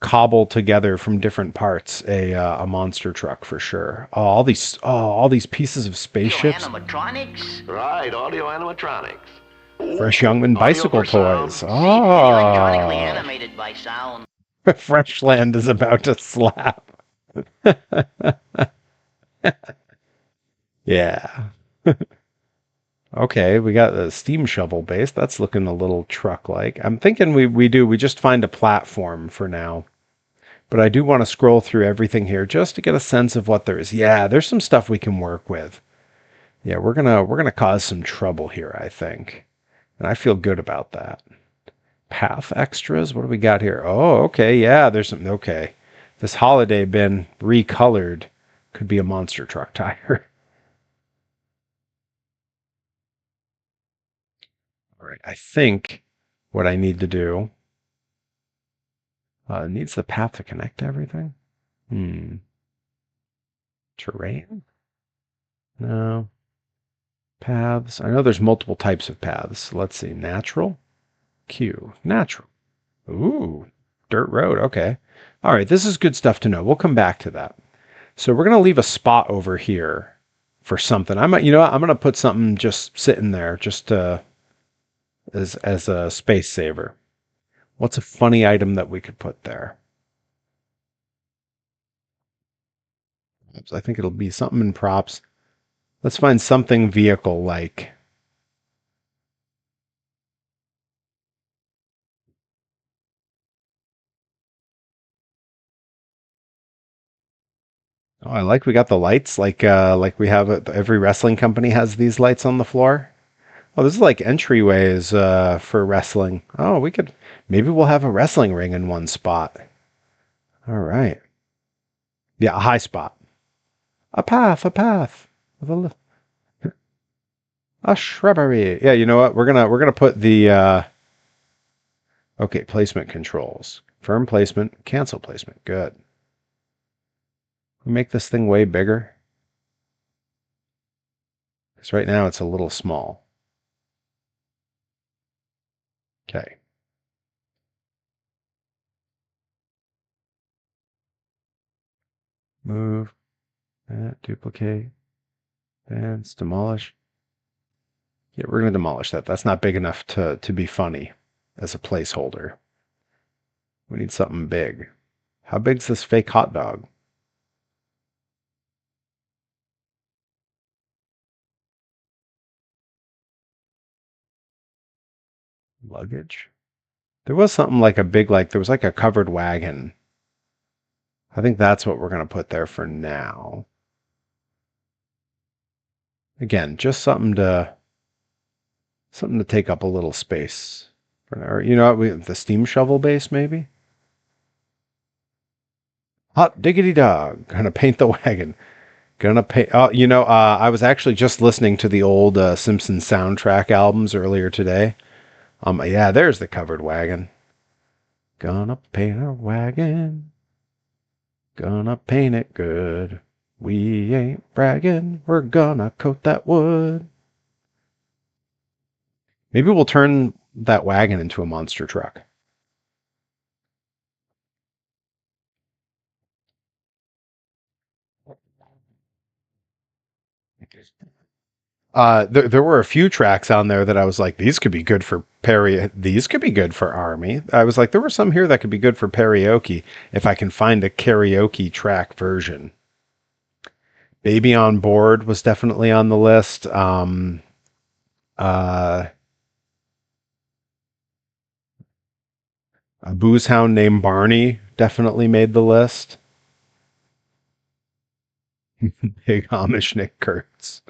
cobble together from different parts a monster truck for sure. All these pieces of spaceships. Animatronics? Right, audio animatronics. Fresh Youngman bicycle toys. Electronically animated by sound. Freshland is about to slap. Yeah. Okay, we got the steam shovel base. That's looking a little truck-like. I'm thinking we just find a platform for now. But I do want to scroll through everything here just to get a sense of what there is. Yeah, there's some stuff we can work with. Yeah, we're gonna cause some trouble here, I think. And I feel good about that. Path extras, what do we got here? Oh, okay, yeah, there's some, okay. This holiday bin recolored could be a monster truck tire. All right, I think what I need to do needs the path to connect to everything. Terrain? No. Paths. I know there's multiple types of paths. Let's see. Natural. Q. Natural. Ooh. Dirt road. Okay. All right. This is good stuff to know. We'll come back to that. So we're going to leave a spot over here for something. You know what? I'm going to put something just sitting there just as a space saver. What's a funny item that we could put there? I think it'll be something in props. Let's find something vehicle-like. Oh, I like we got the lights, like we have every wrestling company has these lights on the floor. Oh, this is like entryways for wrestling. Oh, maybe we'll have a wrestling ring in one spot. All right. Yeah, a high spot. A path. With a shrubbery. Yeah, you know what? We're gonna put the okay, placement controls. Firm placement, cancel placement. Good. We make this thing way bigger. Because right now it's a little small. Okay. Move. Duplicate. Advance. Demolish. Yeah, we're going to demolish that. That's not big enough to be funny as a placeholder. We need something big. How big's this fake hot dog? Luggage? There was something like there was like a covered wagon. I think that's what we're going to put there for now. Again, just something to take up a little space. Or, you know, the steam shovel base, maybe? Hot diggity dog. Gonna paint the wagon. Gonna paint. Oh, you know, I was actually just listening to the old Simpsons soundtrack albums earlier today. Yeah, there's the covered wagon. Gonna paint a wagon. Gonna paint it good. We ain't bragging. We're gonna coat that wood. Maybe we'll turn that wagon into a monster truck. There were a few tracks on there that I was like, these could be good for these could be good for Army. I was like, there were some here that could be good for karaoke if I can find a karaoke track version. Baby on Board was definitely on the list. A booze hound named Barney definitely made the list. Big Amish Nick Kurtz.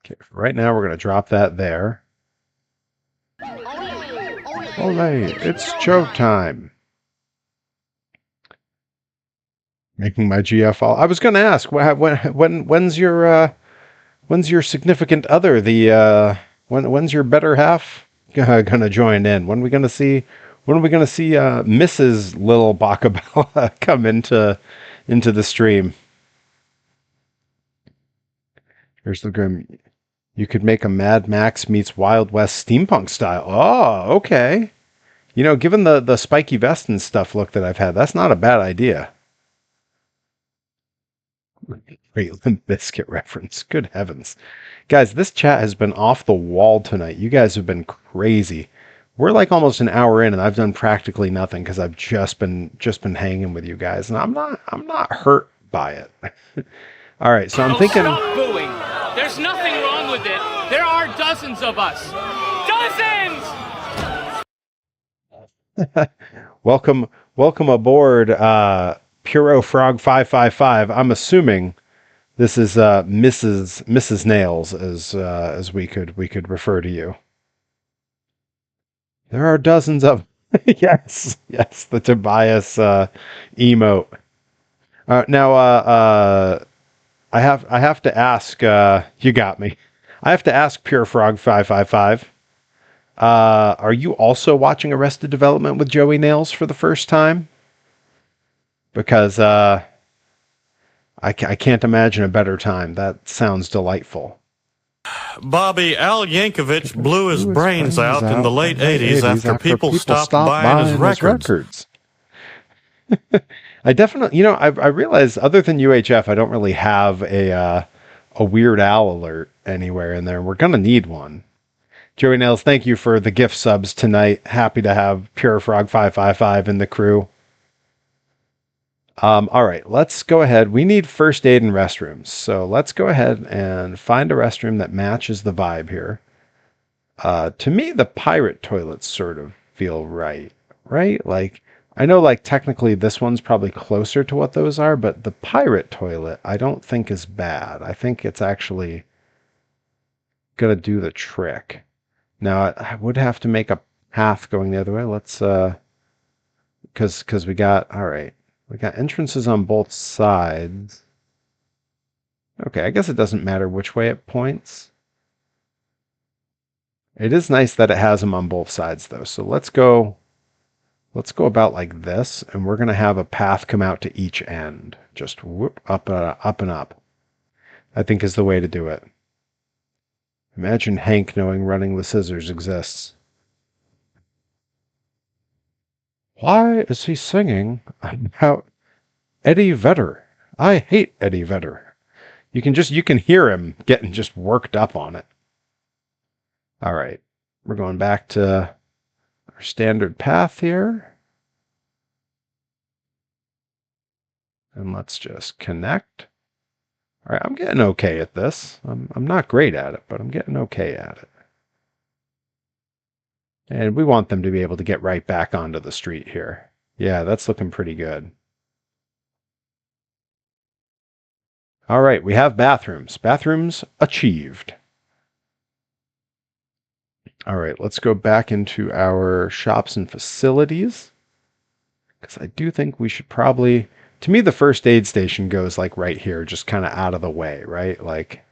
Okay, right now we're going to drop that there. Olay, it's show time. Making my GF all. I was going to ask, when's your significant other, when's your better half going to join in? When are we going to see Mrs. Little Bacabella come into the stream? There's the Grim. You could make a Mad Max meets Wild West steampunk style. Oh, okay. You know, given the spiky vest and stuff look that I've had, that's not a bad idea. Great Limp Bizkit reference. Good heavens. Guys, this chat has been off the wall tonight. You guys have been crazy. We're like almost an hour in and I've done practically nothing because I've just been hanging with you guys. And I'm not hurt by it. All right, so I'm thinking... Stop booing. There's nothing wrong with it. There are dozens of us. Dozens! Welcome aboard, Puro Frog 555. I'm assuming this is Mrs. Nails, as we could refer to you. There are dozens of yes, the Tobias emote. Now I have to ask. You got me. I have to ask Pure Frog 555. Are you also watching Arrested Development with Joey Nails for the first time? Because I can't imagine a better time. That sounds delightful. Bobby, Al Yankovic blew his brains out in the late 80s after people stopped buying his records. I definitely, I realize other than UHF, I don't really have a Weird Al alert anywhere in there. We're going to need one. Joey Nails, thank you for the gift subs tonight. Happy to have Pure Frog 555 in the crew. All right, let's go ahead. We need first aid and restrooms. So let's go ahead and find a restroom that matches the vibe here. To me, the pirate toilets sort of feel right? Like, I know like technically this one's probably closer to what those are, but the pirate toilet I don't think is bad. I think it's actually gonna do the trick. Now I would have to make a path going the other way. Let's because we got entrances on both sides. Okay, I guess it doesn't matter which way it points. It is nice that it has them on both sides though. So let's go about like this, and we're going to have a path come out to each end. Just whoop, up and up. I think is the way to do it. Imagine Hank knowing running with scissors exists. Why is he singing about Eddie Vedder? I hate Eddie Vedder. You can hear him getting just worked up on it. All right. We're going back to our standard path here. And let's just connect. All right, I'm getting okay at this. I'm not great at it, but I'm getting okay at it. And we want them to be able to get right back onto the street here. Yeah, that's looking pretty good. All right, we have bathrooms. Bathrooms achieved. All right, let's go back into our shops and facilities. Because I do think we should probably... To me, the first aid station goes like right here, just kind of out of the way, right? Like...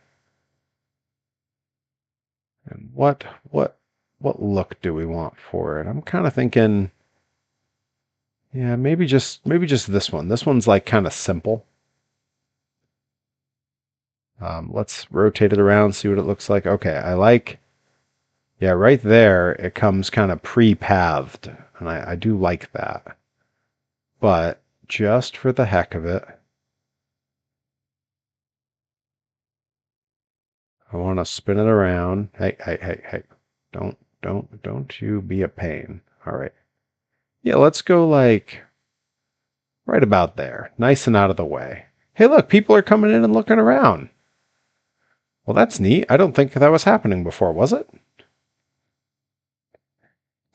And what look do we want for it? I'm kind of thinking... Yeah, maybe just this one. This one's like kind of simple. Let's rotate it around, see what it looks like. Okay, I like... Yeah, right there, it comes kind of pre-pathed, and I do like that. But just for the heck of it, I want to spin it around. Hey. Don't you be a pain. All right. Yeah, let's go like right about there. Nice and out of the way. Hey, look, people are coming in and looking around. Well, that's neat. I don't think that was happening before, was it?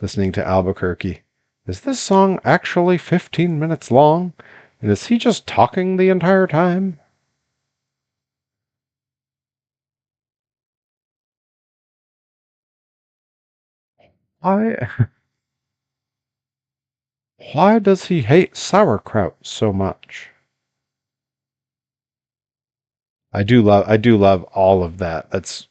Listening to Albuquerque. Is this song actually 15 minutes long? And is he just talking the entire time? Why does he hate sauerkraut so much? I do love all of that. That's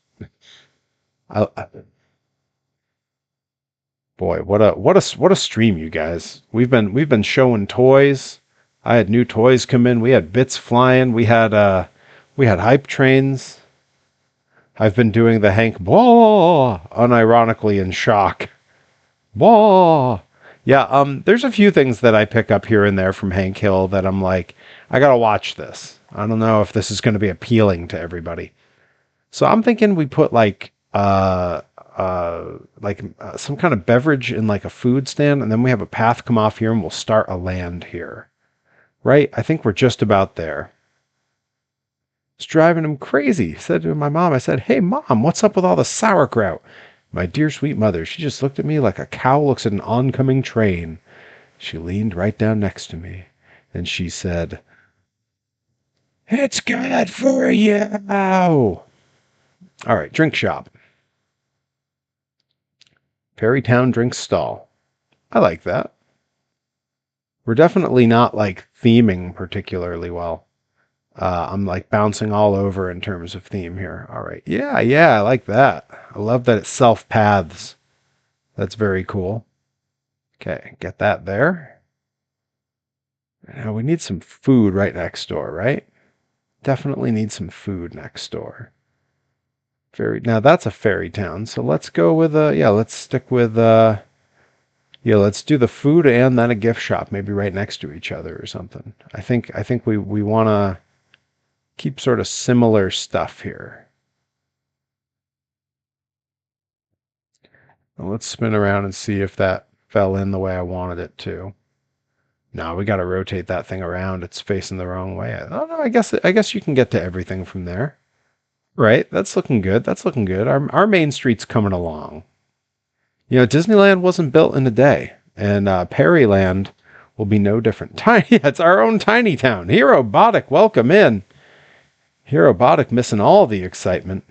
boy, what a stream, you guys. We've been showing toys. I had new toys come in. We had bits flying. We had hype trains. I've been doing the Hank Blah unironically in shock. Blah. Yeah, there's a few things that I pick up here and there from Hank Hill that I'm like, I gotta watch this. I don't know if this is going to be appealing to everybody. So I'm thinking we put like some kind of beverage in like a food stand, and then we have a path come off here, and we'll start a land here. Right? I think we're just about there. It's driving him crazy. Said to my mom, I said, "Hey Mom, what's up with all the sauerkraut?" My dear sweet mother, she just looked at me like a cow looks at an oncoming train. She leaned right down next to me, and she said, "It's good for you." All right, drink shop. Fairytown drink stall. I like that. We're definitely not like theming particularly well. I'm like bouncing all over in terms of theme here. All right. Yeah, I like that. I love that it self-paths. That's very cool. Okay, get that there. Now we need some food right next door, right? Definitely need some food next door. Now that's a fairy town. So let's go with let's stick with let's do the food and then a gift shop, maybe right next to each other or something. I think we want to keep sort of similar stuff here. Well, let's spin around and see if that fell in the way I wanted it to. No, we got to rotate that thing around. It's facing the wrong way. Oh no, I guess you can get to everything from there. Right, that's looking good. That's looking good. Our main street's coming along. You know, Disneyland wasn't built in a day, and Perryland will be no different. Tiny, it's our own tiny town. Herobotic, welcome in. Herobotic missing all the excitement.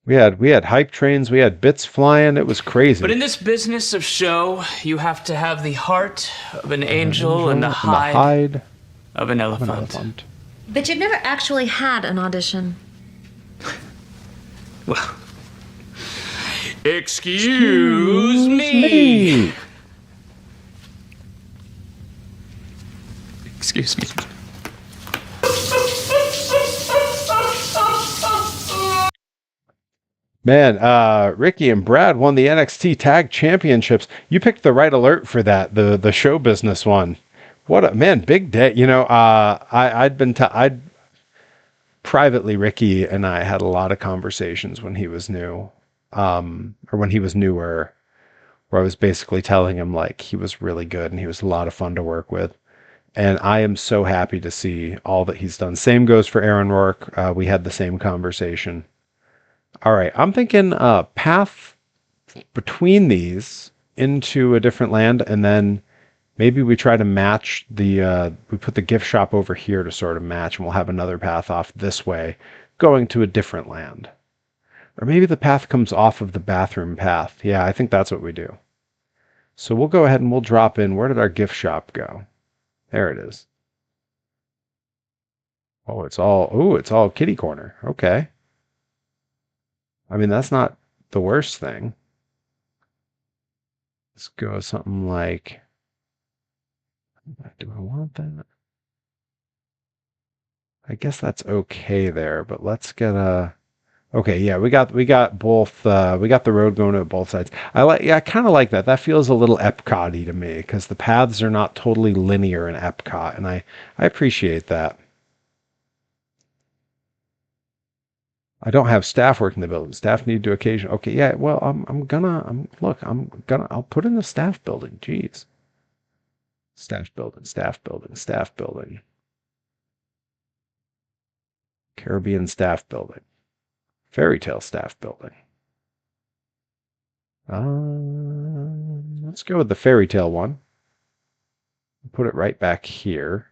We had hype trains, we had bits flying, it was crazy. But in this business of show, you have to have the heart of an angel and the hide of an elephant. But you've never actually had an audition. Well, excuse me. Excuse me. Man, Ricky and Brad won the NXT Tag Championships. You picked the right alert for that, the show business one. What a man, big day. You know, I'd privately, Ricky and I had a lot of conversations when he was new, or when he was newer, where I was basically telling him like he was really good and he was a lot of fun to work with. And I am so happy to see all that he's done. Same goes for Aaron Rourke. We had the same conversation. All right, I'm thinking path between these into a different land, and then maybe we try to match we put the gift shop over here to sort of match, and we'll have another path off this way going to a different land. Or maybe the path comes off of the bathroom path. Yeah, I think that's what we do. So we'll go ahead and we'll drop in. Where did our gift shop go? There it is. Oh, it's all kitty corner. Okay. I mean, that's not the worst thing. Let's go something like, do I want that? I guess that's okay there, but let's get okay, yeah, we got both, we got the road going to both sides. I kind of like that. That feels a little Epcot-y to me, because the paths are not totally linear in Epcot, and I appreciate that. I don't have staff working the building. Staff need to occasion. Okay, yeah. Well, I'll put in the staff building. Jeez. Staff building. Caribbean staff building. Fairy Tale staff building. Let's go with the Fairy Tale one. Put it right back here.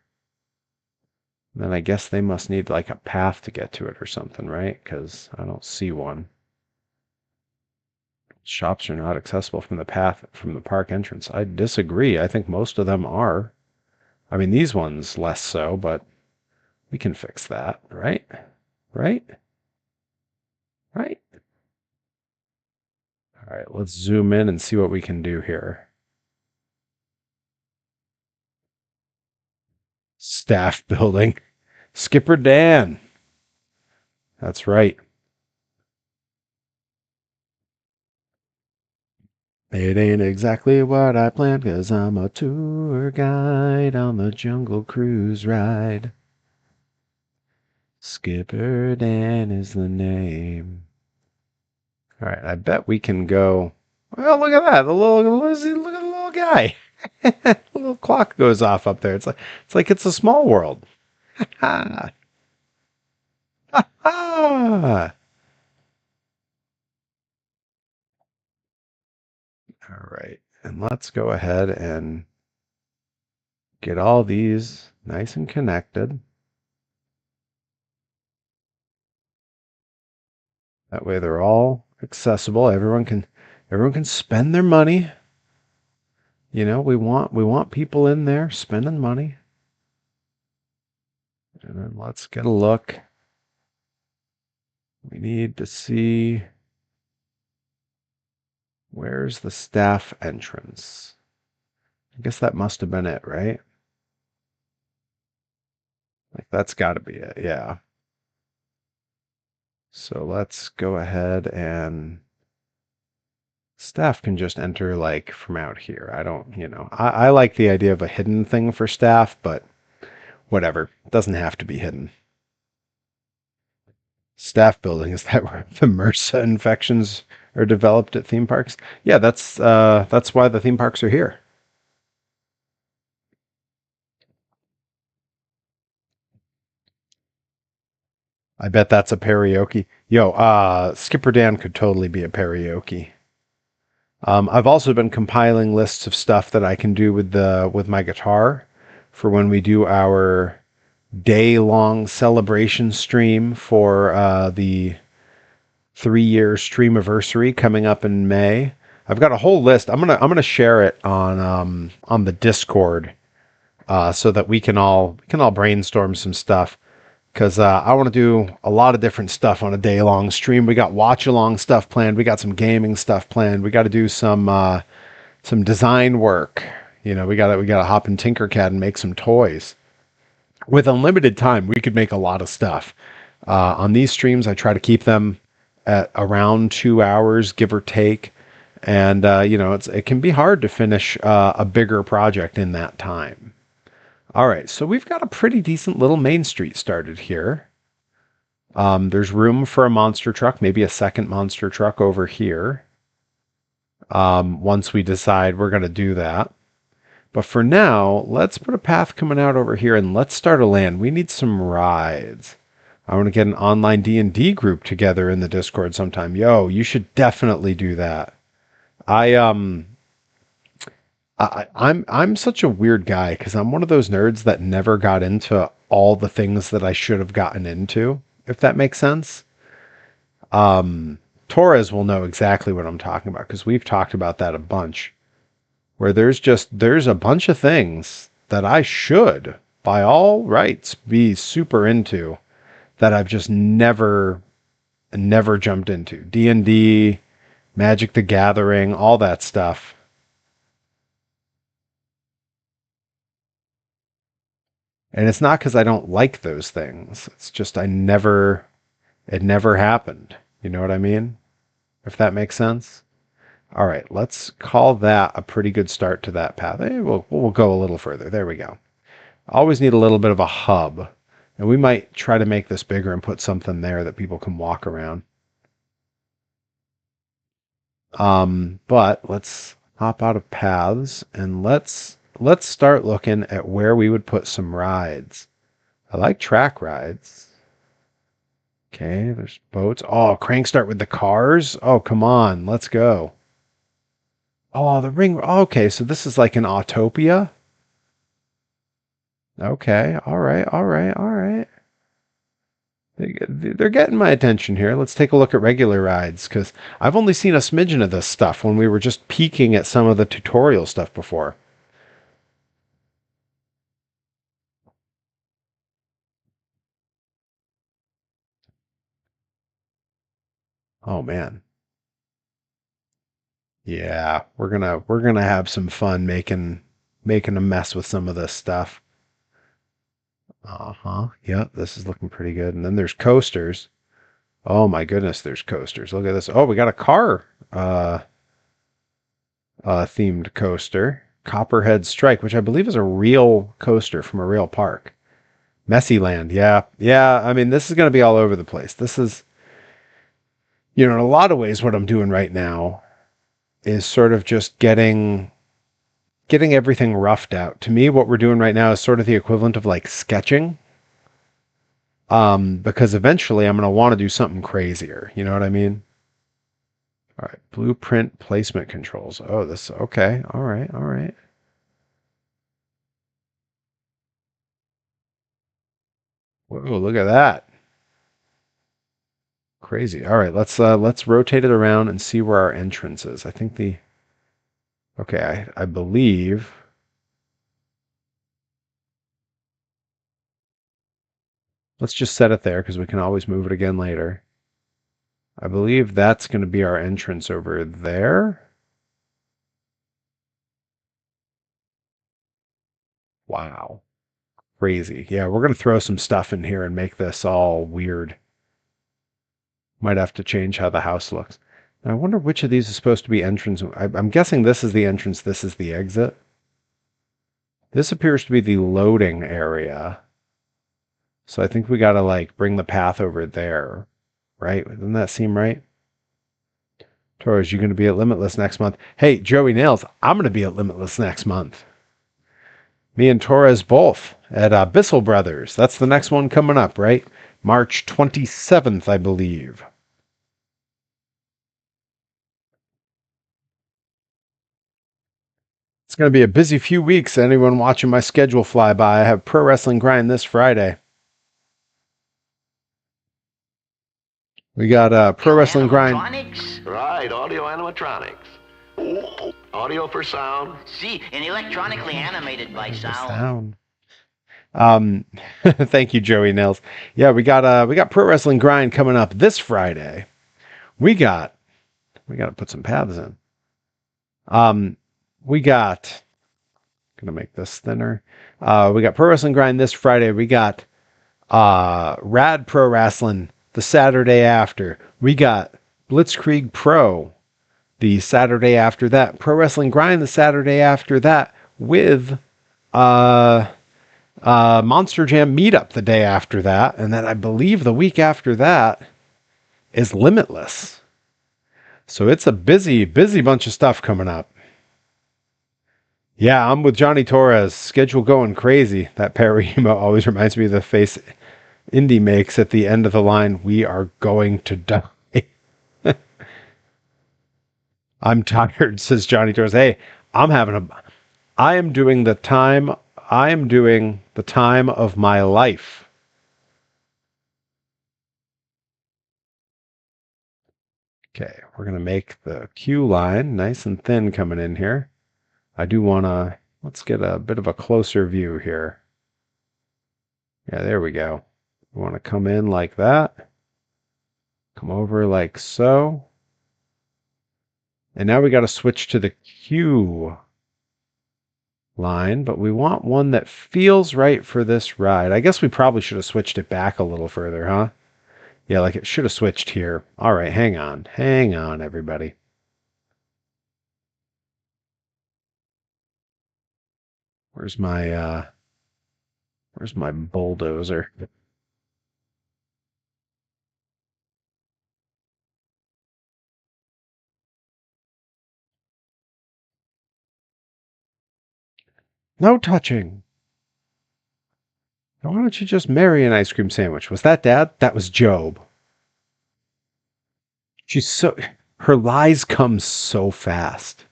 Then I guess they must need like a path to get to it or something, right? Because I don't see one. Shops are not accessible from the park entrance. I disagree. I think most of them are. I mean, these ones less so, but we can fix that, right? Right? Right? All right, let's zoom in and see what we can do here. Staff building. Skipper Dan. That's right. It ain't exactly what I planned, 'cause I'm a tour guide on the Jungle Cruise ride. Skipper Dan is the name. All right, I bet we can go. Well, look at that. Look at the little guy. The little clock goes off up there. It's like it's a small world. Ha ha. Ha. All right. And let's go ahead and get all these nice and connected. That way they're all accessible. Everyone can spend their money. You know, we want people in there spending money. And then let's get a look. We need to see, where's the staff entrance? I guess that must have been it, right? Like, that's got to be it, yeah. So let's go ahead and staff can just enter like from out here. I don't, I like the idea of a hidden thing for staff, but whatever. It doesn't have to be hidden. Staff building, is that where the MRSA infections are developed at theme parks? Yeah, that's why the theme parks are here. I bet that's a karaoke. Yo, Skipper Dan could totally be a karaoke. I've also been compiling lists of stuff that I can do with my guitar for when we do our day-long celebration stream for the 3-year streamiversary coming up in May. I've got a whole list. I'm gonna share it on the Discord so that we can all brainstorm some stuff. Because I want to do a lot of different stuff on a day-long stream. We got watch-along stuff planned. We got some gaming stuff planned. We got to do some design work. We got to hop in Tinkercad and make some toys. With unlimited time, we could make a lot of stuff. On these streams, I try to keep them at around 2 hours, give or take. And it can be hard to finish a bigger project in that time. All right, so we've got a pretty decent little main street started here. There's room for a monster truck, maybe a second monster truck over here. Once we decide we're going to do that. But for now, let's put a path coming out over here and let's start a land. We need some rides. I want to get an online D&D group together in the Discord sometime. Yo, you should definitely do that. I'm such a weird guy because I'm one of those nerds that never got into all the things that I should have gotten into, if that makes sense. Torres will know exactly what I'm talking about because we've talked about that a bunch. Where there's a bunch of things that I should, by all rights, be super into that I've just never jumped into. D&D, Magic the Gathering, all that stuff. And it's not because I don't like those things. It's just it never happened. You know what I mean? If that makes sense. All right, let's call that a pretty good start to that path. We'll go a little further. There we go. Always need a little bit of a hub. And we might try to make this bigger and put something there that people can walk around. But let's hop out of paths and let's start looking at where we would put some rides. I like track rides. Okay, there's boats. Oh, crank start with the cars. Oh, come on. Let's go. Oh, the ring. Okay, so this is like an Autopia. Okay, all right. They're getting my attention here. Let's take a look at regular rides because I've only seen a smidgen of this stuff when we were just peeking at some of the tutorial stuff before. Oh man. Yeah, we're gonna have some fun making a mess with some of this stuff. Yeah, this is looking pretty good. And then there's coasters. Oh my goodness, there's coasters. Look at this. Oh, we got a car themed coaster. Copperhead Strike, which I believe is a real coaster from a real park. Messyland, yeah. Yeah, I mean, this is going to be all over the place. This is, in a lot of ways, what I'm doing right now is sort of just getting everything roughed out. To me, what we're doing right now is sort of the equivalent of like sketching. Because eventually I'm going to want to do something crazier. You know what I mean? All right, blueprint placement controls. Oh, okay. All right. Whoa, look at that. Crazy. All right, let's rotate it around and see where our entrance is. I think okay, I believe let's just set it there because we can always move it again later. I believe that's going to be our entrance over there. Wow. Crazy. Yeah, we're going to throw some stuff in here and make this all weird. Might have to change how the house looks. Now, I wonder which of these is supposed to be entrance. I'm guessing this is the entrance, this is the exit. This appears to be the loading area. So I think we got to like bring the path over there, right? Doesn't that seem right? Torres, you going to be at Limitless next month? Hey, Joey Nails, I'm going to be at Limitless next month. Me and Torres both at Bissell Brothers. That's the next one coming up, right? March 27th, I believe. It's going to be a busy few weeks. Anyone watching my schedule fly by, I have Pro Wrestling Grind this Friday. We got Pro Wrestling Grind. Right, audio animatronics. Audio for sound. See, and electronically animated by sound. Thank you, Joey Nails. Yeah, we got Pro Wrestling Grind coming up this Friday. We got to put some paths in. Gonna make this thinner. We got Pro Wrestling Grind this Friday. We got Rad Pro Wrestling the Saturday after. We got Blitzkrieg Pro the Saturday after that. Pro Wrestling Grind the Saturday after that with Monster Jam Meetup the day after that. And then I believe the week after that is Limitless. So it's a busy bunch of stuff coming up. Yeah, I'm with Johnny Torres. Schedule going crazy. That Perry emote always reminds me of the face Indy makes at the end of the line. We are going to die. I'm tired, says Johnny Torres. Hey, I am doing the time of my life. Okay, we're going to make the Q line nice and thin coming in here. I do want to, let's get a bit of a closer view here. Yeah, there we go. We want to come in like that. Come over like so. And now we got to switch to the Q line, but we want one that feels right for this ride. I guess we probably should have switched it back a little further, huh? Yeah, like it should have switched here. All right, hang on, everybody. Where's my bulldozer? No touching. Why don't you just marry an ice cream sandwich? Was that Dad? That was Job. Her lies come so fast.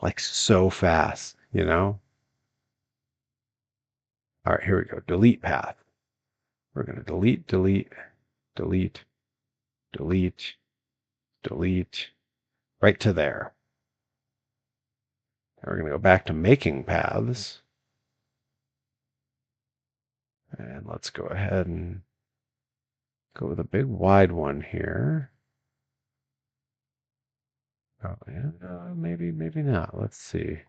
Like so fast, you know? All right, here we go. Delete path. We're going to delete, right to there. Now we're going to go back to making paths. And let's go ahead and go with a big wide one here. Oh, yeah, maybe not. Let's see.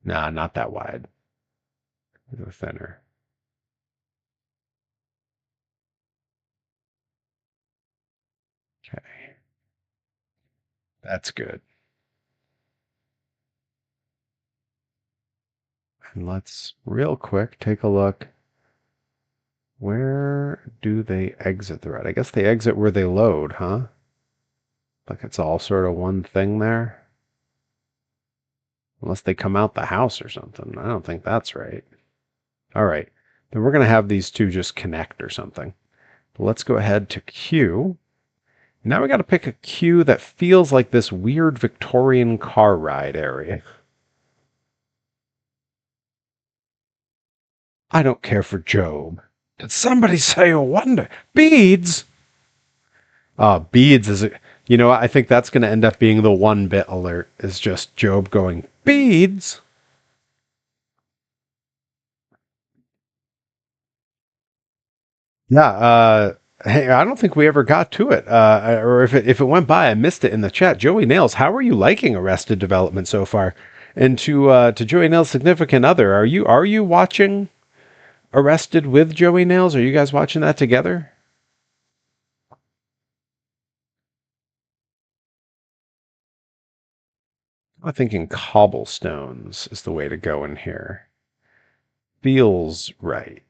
Nah, not that wide. The thinner. Okay. That's good. And let's real quick take a look. Where do they exit the red? I guess they exit where they load, huh? Like it's all sort of one thing there. Unless they come out the house or something. I don't think that's right. All right. Then we're going to have these two just connect or something. But let's go ahead to Q. Now we got to pick a Q that feels like this weird Victorian car ride area. I don't care for Job. Did somebody say a wonder? Beads? Beads is, you know, I think that's going to end up being the 1-bit alert, is just Job going, beads? Yeah, hey, I don't think we ever got to it. Or if it went by, I missed it in the chat. Joey Nails, how are you liking Arrested Development so far? And to Joey Nails' significant other, are you watching Arrested with Joey Nails? Are you guys watching that together? I'm thinking Cobblestones is the way to go in here. Feels right.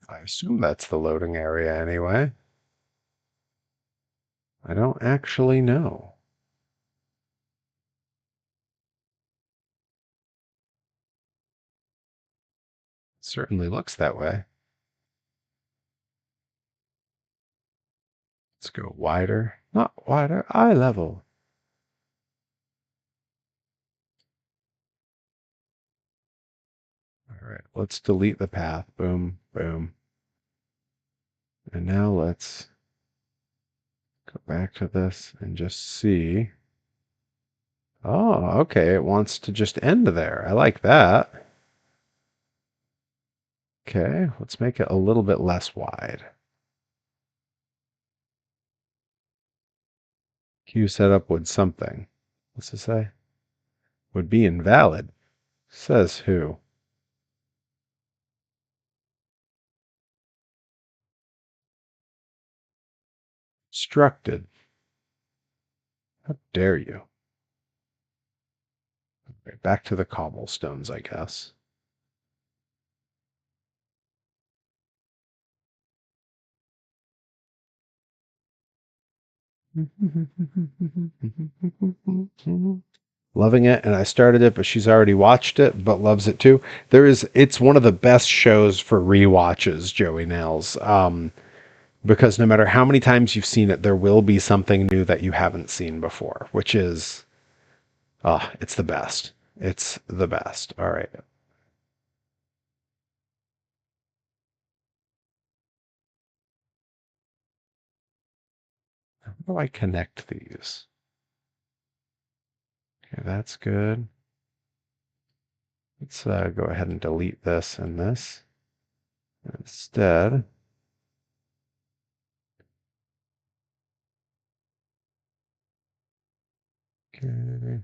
I assume that's the loading area anyway. I don't actually know. It certainly looks that way. Let's go wider. Not wider, eye level. All right, let's delete the path. Boom, boom. And now let's go back to this and just see. Oh, okay, it wants to just end there. I like that. Okay, let's make it a little bit less wide. Queue setup would something. What's it say? Would be invalid. Says who? Instructed. How dare you? Okay, back to the cobblestones, I guess. Loving it, and I started it, but she's already watched it, but loves it too. It's one of the best shows for rewatches, Joey Nails. Because no matter how many times you've seen it, there will be something new that you haven't seen before, which is, it's the best. It's the best. All right. How do I connect these? Okay, that's good. Let's go ahead and delete this and this. Instead, okay.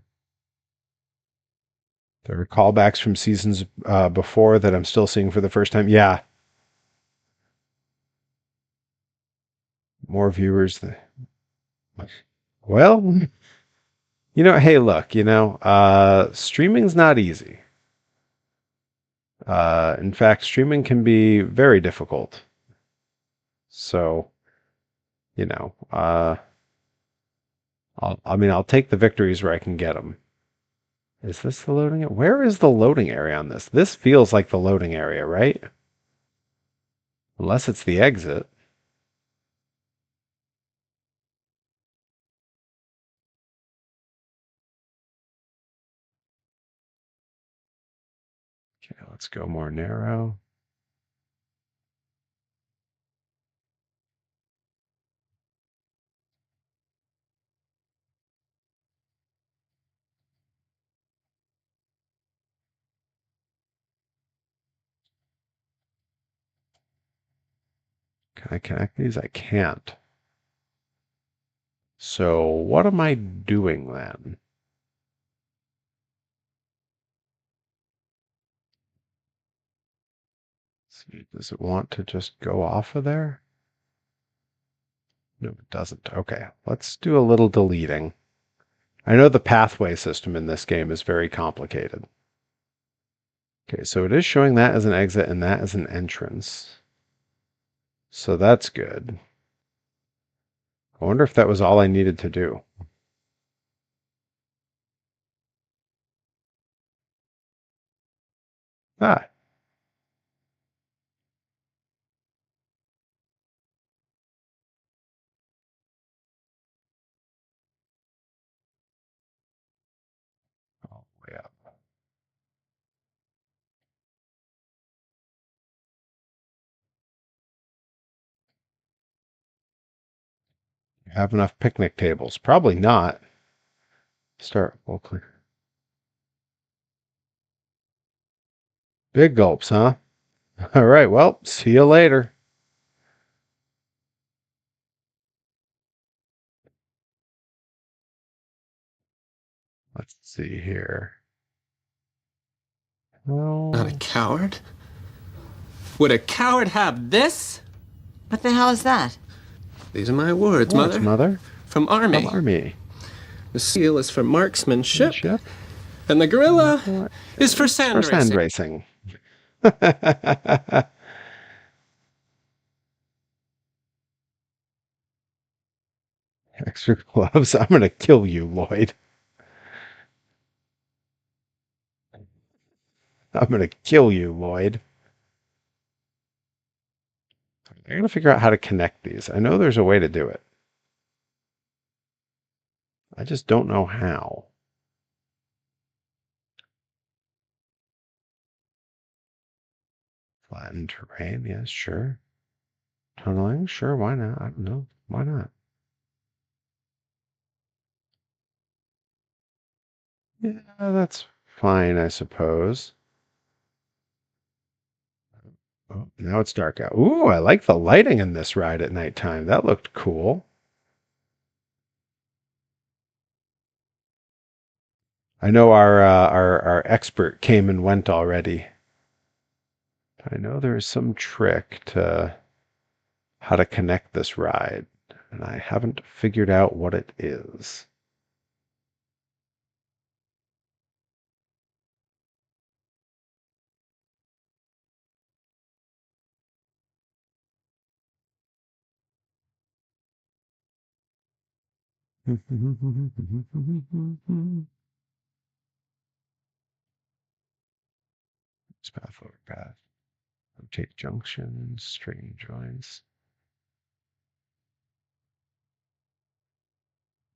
There are callbacks from seasons before that I'm still seeing for the first time. Yeah. More viewers. Well, hey, look, streaming's not easy. In fact, streaming can be very difficult. So, I'll take the victories where I can get them. Is this the loading? Where is the loading area on this? This feels like the loading area, right? Unless it's the exit. Okay, let's go more narrow. Can I connect these? I can't. So what am I doing then? See, does it want to just go off of there? No, it doesn't. Okay, let's do a little deleting. I know the pathway system in this game is very complicated. Okay, so it is showing that as an exit and that as an entrance. So that's good. I wonder if that was all I needed to do. Ah. All the way up. You have enough picnic tables? Probably not. Start locally. Big gulps, huh? All right, well, see you later. Let's see here. Well, not a coward? Would a coward have this? What the hell is that? These are my words, Mother. Mother. From Army. From Army. The seal is for marksmanship. And the gorilla is for sand racing. Extra gloves. I'm going to kill you, Lloyd. I'm going to kill you, Lloyd. I got to figure out how to connect these. I know there's a way to do it. I just don't know how. Flattened terrain, yes, sure. Tunneling, sure, why not? I don't know. Why not? Yeah, that's fine, I suppose. Oh, now it's dark out. Ooh, I like the lighting in this ride at nighttime. That looked cool. I know our expert came and went already. I know there is some trick to how to connect this ride, and I haven't figured out what it is. Path over path. Rotate junctions, straighten joints.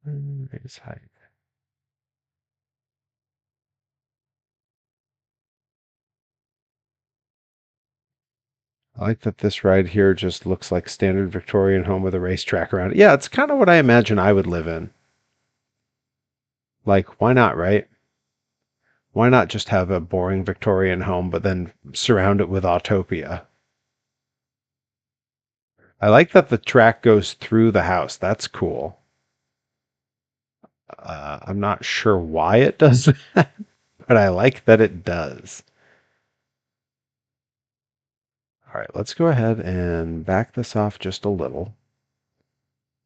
Raise height. I like that this ride here just looks like standard Victorian home with a racetrack around it. Yeah, it's kind of what I imagine I would live in. Like, why not, right? Why not just have a boring Victorian home, but then surround it with Autopia? I like that the track goes through the house. That's cool. I'm not sure why it does that, but I like that it does. All right, let's go ahead and back this off just a little.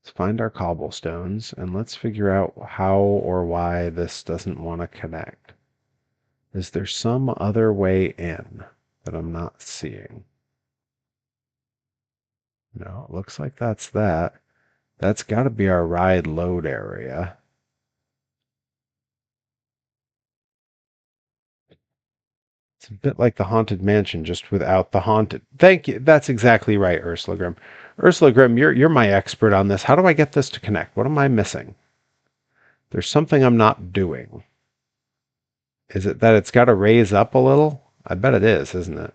Let's find our cobblestones, and let's figure out how or why this doesn't want to connect. Is there some other way in that I'm not seeing? No, it looks like that's that. That's got to be our ride load area. It's a bit like the Haunted Mansion, just without the haunted. Thank you. That's exactly right, Ursula Grimm. Ursula Grimm, you're my expert on this. How do I get this to connect? What am I missing? There's something I'm not doing. Is it that it's got to raise up a little? I bet it is, isn't it?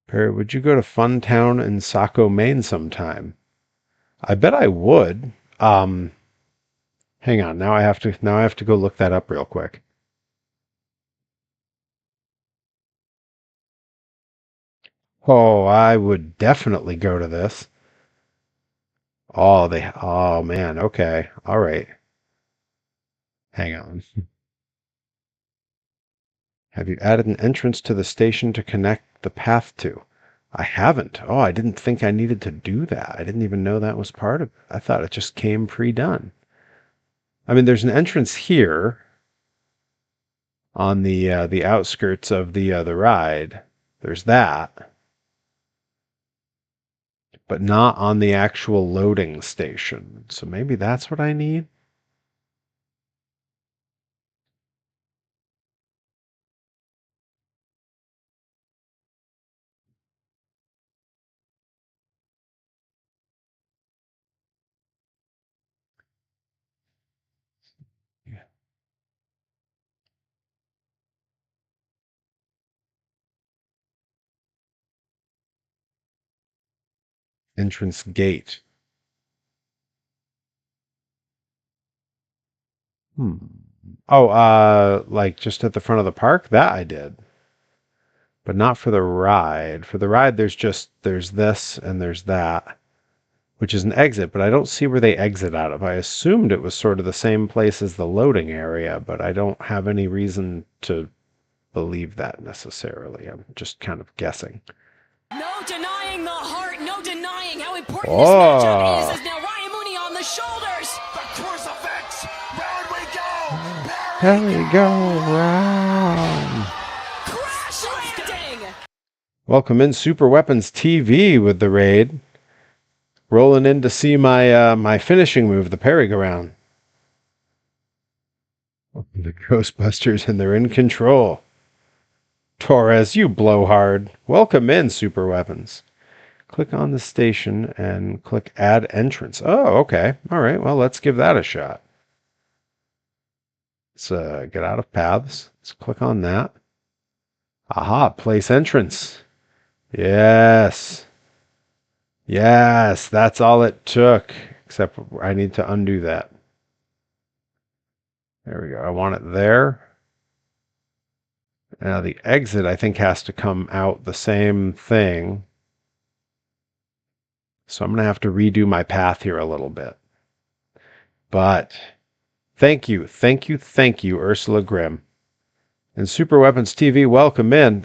Perry, would you go to Funtown in Saco, Maine sometime? I bet I would. Hang on. Now I have to go look that up real quick. Oh, I would definitely go to this. Oh, oh man. Okay. All right. Hang on. Have you added an entrance to the station to connect the path to? I haven't. Oh, I didn't think I needed to do that. I didn't even know that was part of it. I thought it just came pre-done. I mean, there's an entrance here on the outskirts of the ride. There's that. But not on the actual loading station. So maybe that's what I need? Entrance gate. Oh, like just at the front of the park? That I did. But not for the ride. For the ride, there's this and there's that, which is an exit, but I don't see where they exit out of. I assumed it was sort of the same place as the loading area, but I don't have any reason to believe that necessarily. I'm just kind of guessing. No denying the heart, no denying how important this matchup is. As now Ryan Mooney on the shoulders. The crucifix. Round we go. Here we go, round. Crash landing. Welcome in Super Weapons TV with the raid. Rolling in to see my my finishing move, the parry-go-round. The Ghostbusters, and they're in control. Torres, you blowhard. Welcome in, Super Weapons. Click on the station and click Add Entrance. Oh, okay. All right, well, let's give that a shot. Let's get out of paths. Let's click on that. Aha, place entrance. Yes. Yes, that's all it took. Except I need to undo that. There we go. I want it there. Now the exit, I think, has to come out the same thing. So I'm going to have to redo my path here a little bit. But thank you, Ursula Grimm. And Super Weapons TV, welcome in.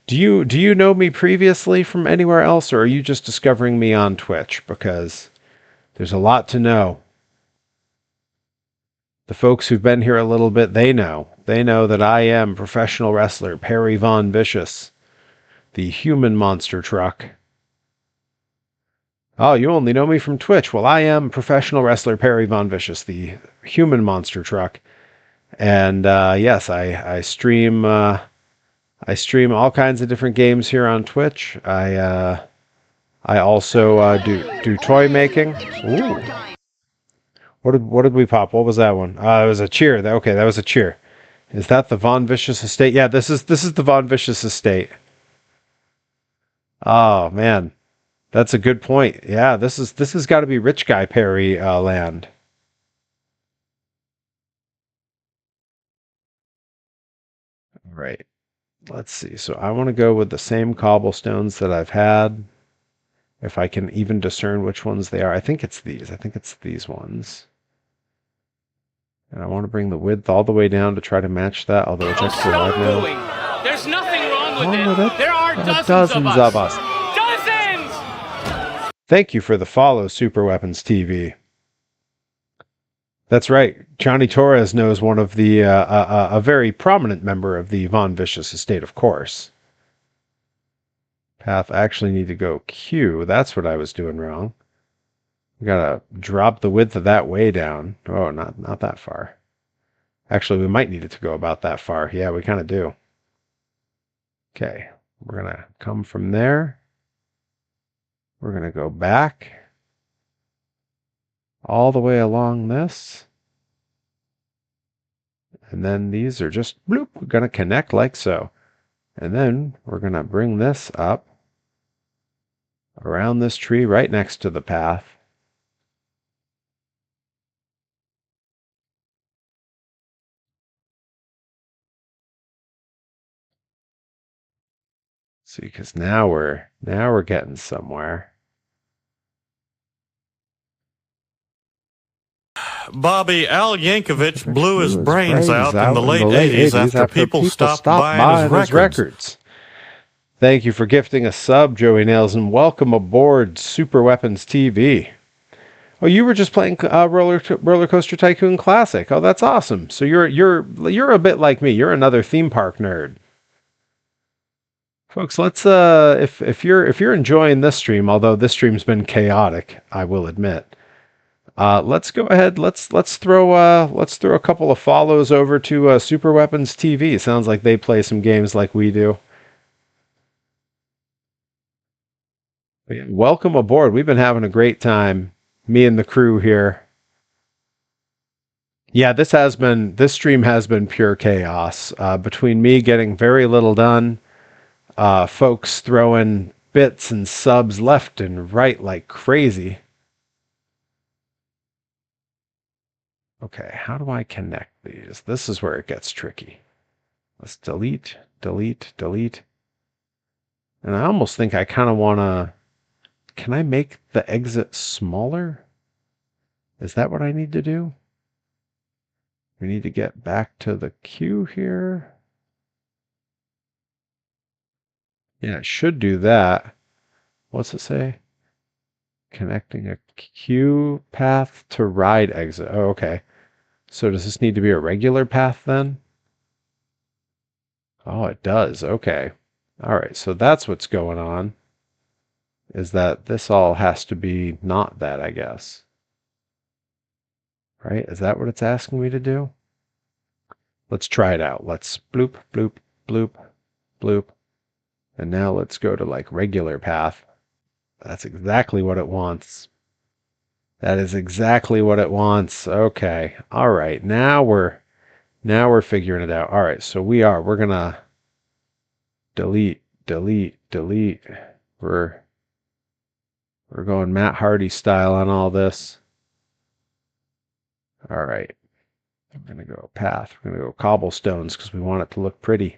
Do you know me previously from anywhere else, or are you just discovering me on Twitch? Because there's a lot to know. The folks who've been here a little bit, they know. They know that I am professional wrestler Perry Von Vicious, the human monster truck. Oh, you only know me from Twitch. Well, I am professional wrestler Perry Von Vicious, the human monster truck. And yes, I stream all kinds of different games here on Twitch. I also do toy making. Ooh. What did we pop? What was that one? It was a cheer. Okay, that was a cheer. Is that the Von Vicious estate? Yeah, this is the Von Vicious estate. Oh man, that's a good point. Yeah, this has got to be Rich Guy Perry land. All right. Let's see. So I want to go with the same cobblestones that I've had. If I can even discern which ones they are. I think it's these. I think it's these ones. And I want to bring the width all the way down to try to match that, although it's extra wide now. There's nothing wrong with it. There are dozens of us. Dozens! Thank you for the follow, Super Weapons TV. That's right. Johnny Torres knows one of the a very prominent member of the Von Vicious estate, of course. Path actually need to go Q. That's what I was doing wrong. We gotta drop the width of that way down. Oh, not that far. Actually, we might need it to go about that far. Yeah, we kind of do. Okay, we're gonna come from there. We're gonna go back all the way along this. And then these are just bloop, we're gonna connect like so. And then we're gonna bring this up around this tree right next to the path. See, because now we're getting somewhere. Bobby, Al Yankovic blew his brains out in the late 80s after people stopped buying his records. Thank you for gifting a sub, Joey Nails, and welcome aboard Super Weapons TV. Oh, you were just playing Roller Coaster Tycoon Classic. Oh, that's awesome. So you're a bit like me. You're another theme park nerd. Folks, let's if you're enjoying this stream, although this stream's been chaotic, I will admit. Let's go ahead. Let's throw a couple of follows over to Super Weapons TV. Sounds like they play some games like we do. But yeah, welcome aboard. We've been having a great time, me and the crew here. Yeah, this stream has been pure chaos. Between me getting very little done, folks throwing bits and subs left and right like crazy. Okay, how do I connect these? This is where it gets tricky. Let's delete, delete, delete. And I almost think I kind of want to... Can I make the exit smaller? Is that what I need to do? We need to get back to the queue here. Yeah, it should do that. What's it say? Connecting a queue path to ride exit. Oh, okay. So does this need to be a regular path then? Oh, it does. Okay. All right. So that's what's going on. Is that this all has to be not that, I guess. Right? Is that what it's asking me to do? Let's try it out. Let's bloop, bloop, bloop, bloop. And now let's go to like regular path. That's exactly what it wants. That is exactly what it wants. Okay. All right. Now we're figuring it out. All right. So we're going to delete, delete, delete. We're going Matt Hardy style on all this. All right. I'm going to go path. We're going to go cobblestones because we want it to look pretty.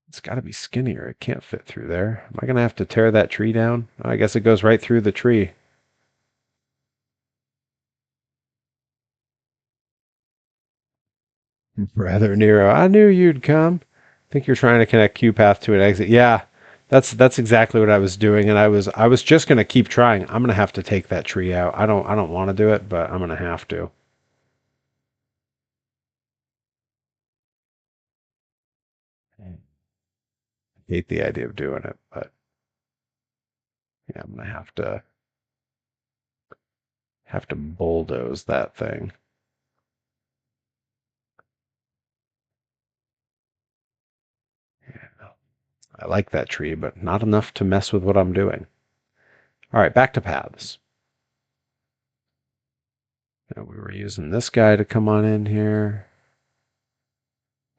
It's got to be skinnier. It can't fit through there. Am I going to have to tear that tree down? Oh, I guess it goes right through the tree. Brother Nero, I knew you'd come. I think you're trying to connect QPath to an exit. Yeah, that's exactly what I was doing, and I was just going to keep trying. I'm going to have to take that tree out. I don't want to do it, but I'm going to have to. I hate the idea of doing it, but yeah, I'm going to have to bulldoze that thing. Yeah, I like that tree, but not enough to mess with what I'm doing. All right, back to paths. Now we were using this guy to come on in here.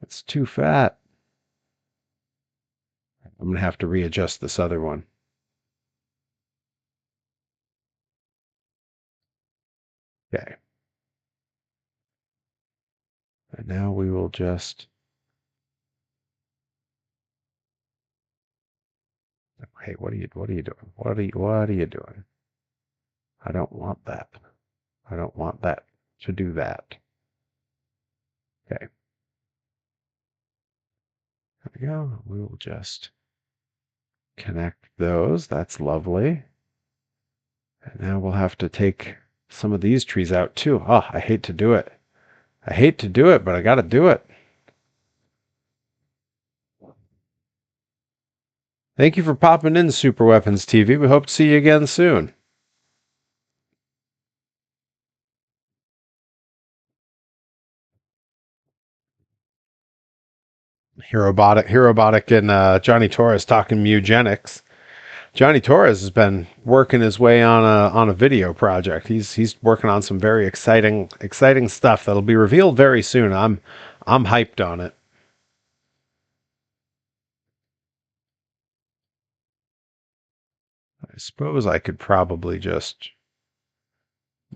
It's too fat. I'm going to have to readjust this other one. Okay. And now we will just... Hey, what are you doing? What are you doing? I don't want that. I don't want that to do that. Okay. There we go. We will just connect those. That's lovely. And now we'll have to take some of these trees out too. Oh, I hate to do it. I hate to do it, but I got to do it. Thank you for popping in, Super Weapons TV. We hope to see you again soon. Herobotic and Johnny Torres talking eugenics. Johnny Torres has been working his way on a video project. He's working on some very exciting stuff that'll be revealed very soon. I'm hyped on it. I suppose I could probably just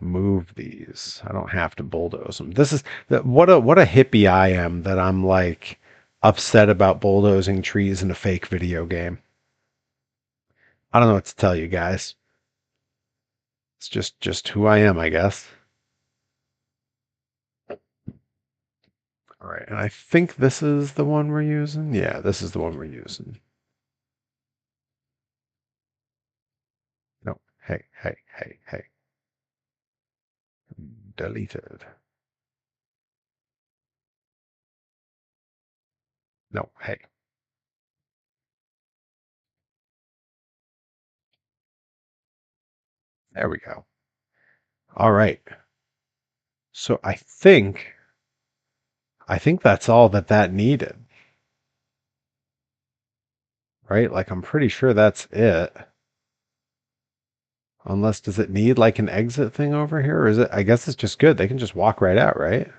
move these. I don't have to bulldoze them. This is what a hippie I am that I'm like upset about bulldozing trees in a fake video game. I don't know what to tell you guys. It's just who I am, I guess. All right, and I think this is the one we're using. Yeah, this is the one we're using. No, hey. Deleted. No, hey. There we go. All right. So I think that's all that needed. Right? Like I'm pretty sure that's it. Unless, does it need like an exit thing over here? Or is it, I guess it's just good. They can just walk right out, right?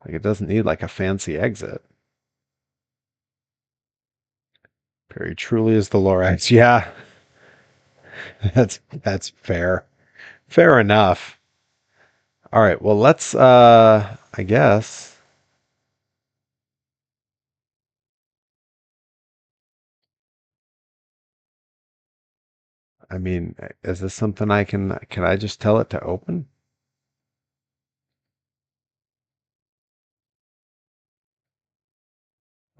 Like it doesn't need like a fancy exit. Very truly is the Lorax. Yeah. That's fair. Fair enough. All right, well let's I guess I mean, is this something can I just tell it to open?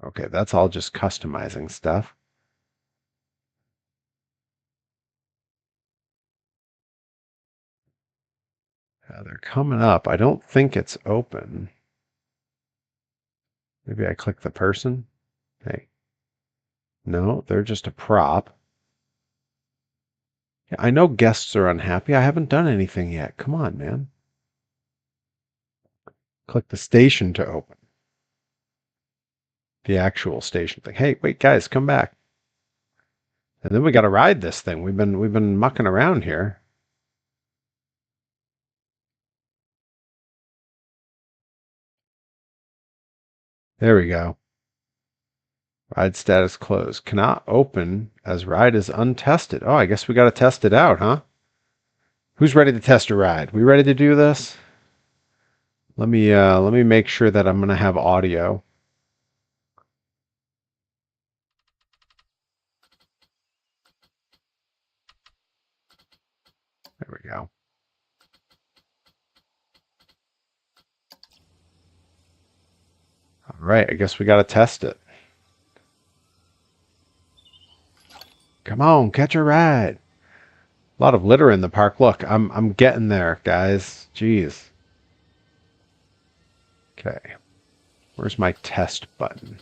Okay, that's all just customizing stuff. They're coming up. I don't think it's open. Maybe I click the person. Hey. No, they're just a prop. Yeah, I know guests are unhappy. I haven't done anything yet. Come on, man. Click the station to open. The actual station thing. Hey, wait, guys, come back. And then we got to ride this thing. We've been mucking around here. There we go. Ride status closed. Cannot open as ride is untested. Oh, I guess we got to test it out, huh? Who's ready to test a ride? We ready to do this? Let me make sure that I'm going to have audio. There we go. All right, I guess we got to test it. Come on, catch a ride. A lot of litter in the park. Look, I'm getting there, guys. Jeez. Okay. Where's my test button?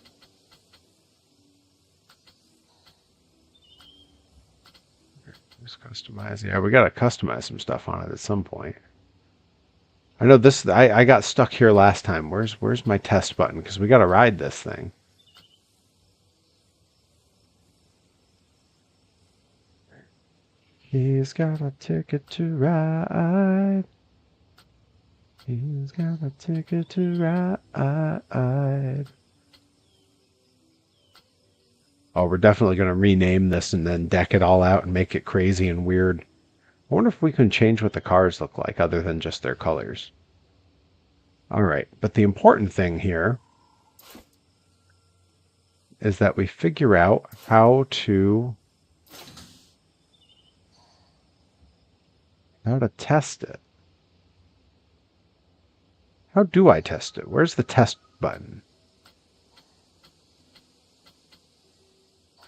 Just customize. Yeah, we got to customize some stuff on it at some point. I know this. I got stuck here last time. Where's my test button? Because we got to ride this thing. He's got a ticket to ride. He's got a ticket to ride. Oh, we're definitely going to rename this and then deck it all out and make it crazy and weird. I wonder if we can change what the cars look like other than just their colors. All right, but the important thing here is that we figure out how to test it. How do I test it? Where's the test button?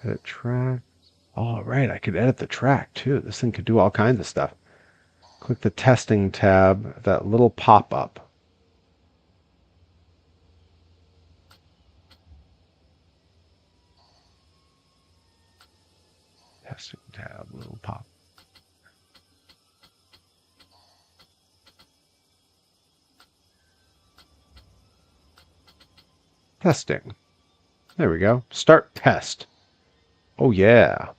Edit track. Oh, right, I could edit the track too. This thing could do all kinds of stuff. Click the testing tab, that little pop-up. Testing tab, little pop. Testing. There we go. Start test. Oh, yeah.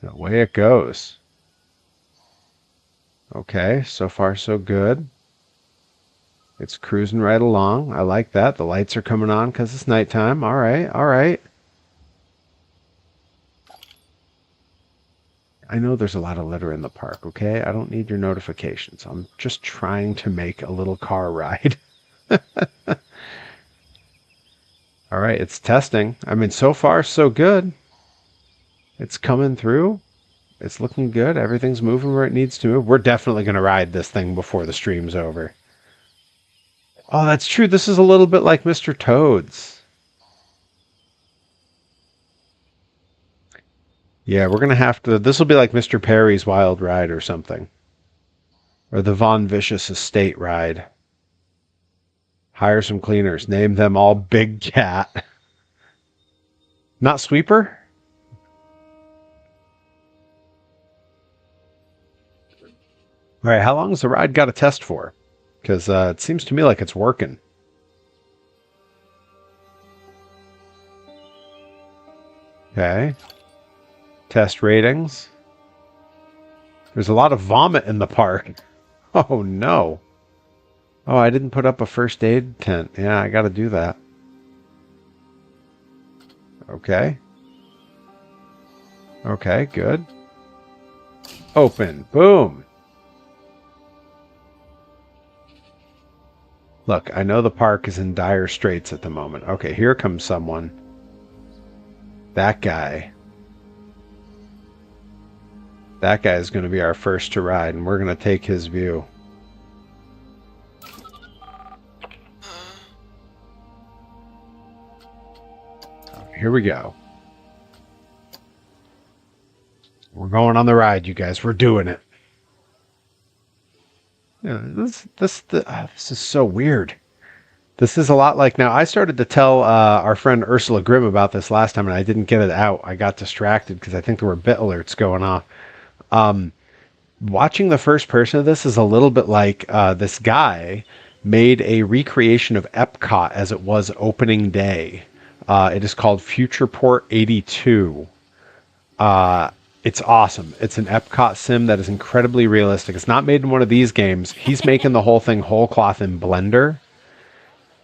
And away it goes. Okay, so far so good. It's cruising right along. I like that. The lights are coming on because it's nighttime. All right, all right. I know there's a lot of litter in the park, okay? I don't need your notifications. I'm just trying to make a little car ride. All right, it's testing. I mean, so far, so good. It's coming through. It's looking good. Everything's moving where it needs to move. We're definitely going to ride this thing before the stream's over. Oh, that's true. This is a little bit like Mr. Toad's. Yeah, we're going to have to... This will be like Mr. Perry's Wild Ride or something. Or the Von Vicious Estate Ride. Hire some cleaners. Name them all Big Cat. Not Sweeper? All right, how long has the ride got to test for? Because it seems to me like it's working. Okay. Test ratings. There's a lot of vomit in the park. Oh, no. Oh, I didn't put up a first aid tent. Yeah, I got to do that. Okay. Okay, good. Open. Boom. Look, I know the park is in dire straits at the moment. Okay, here comes someone. That guy. That guy is going to be our first to ride, and we're going to take his view. Here we go. We're going on the ride, you guys. We're doing it. Yeah, this is so weird. This is a lot like... Now, I started to tell our friend Ursula Grimm about this last time, and I didn't get it out. I got distracted because I think there were bit alerts going off. Watching the first person of this is a little bit like this guy made a recreation of Epcot as it was opening day. It is called Futureport 82. It's awesome. It's an Epcot sim that is incredibly realistic. It's not made in one of these games. He's making the whole thing whole cloth in Blender.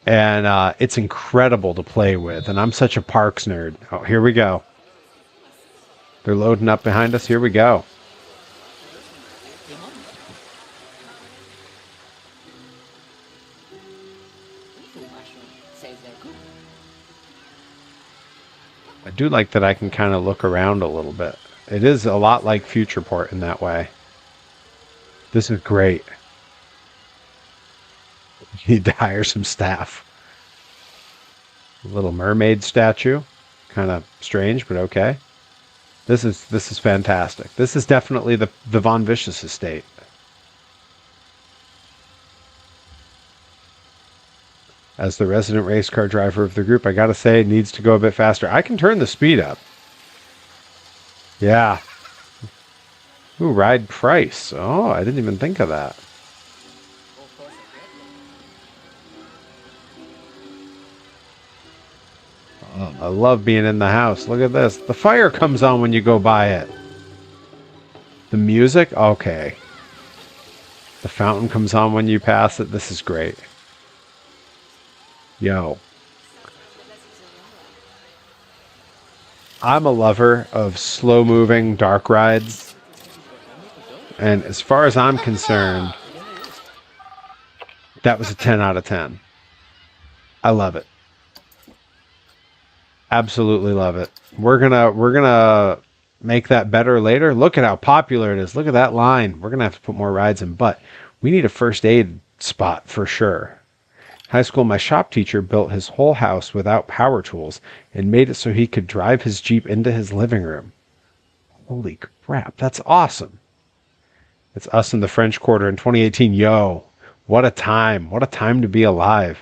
And it's incredible to play with. And I'm such a parks nerd. Oh, here we go. They're loading up behind us. Here we go. I do like that I can kind of look around a little bit. It is a lot like Futureport in that way. This is great. You need to hire some staff. Little mermaid statue. Kind of strange, but okay. This is fantastic. This is definitely the Von Vicious estate. As the resident race car driver of the group, I gotta say, it needs to go a bit faster. I can turn the speed up. Yeah. Ooh, ride price. Oh, I didn't even think of that. Oh, I love being in the house. Look at this. The fire comes on when you go by it. The music? Okay. The fountain comes on when you pass it. This is great. Yo. I'm a lover of slow-moving dark rides. And as far as I'm concerned, that was a 10 out of 10. I love it. Absolutely love it. We're gonna make that better later. Look at how popular it is. Look at that line. We're gonna have to put more rides in, but we need a first aid spot for sure. High school, my shop teacher built his whole house without power tools and made it so he could drive his Jeep into his living room. Holy crap, that's awesome. It's us in the French Quarter in 2018. Yo, what a time. What a time to be alive.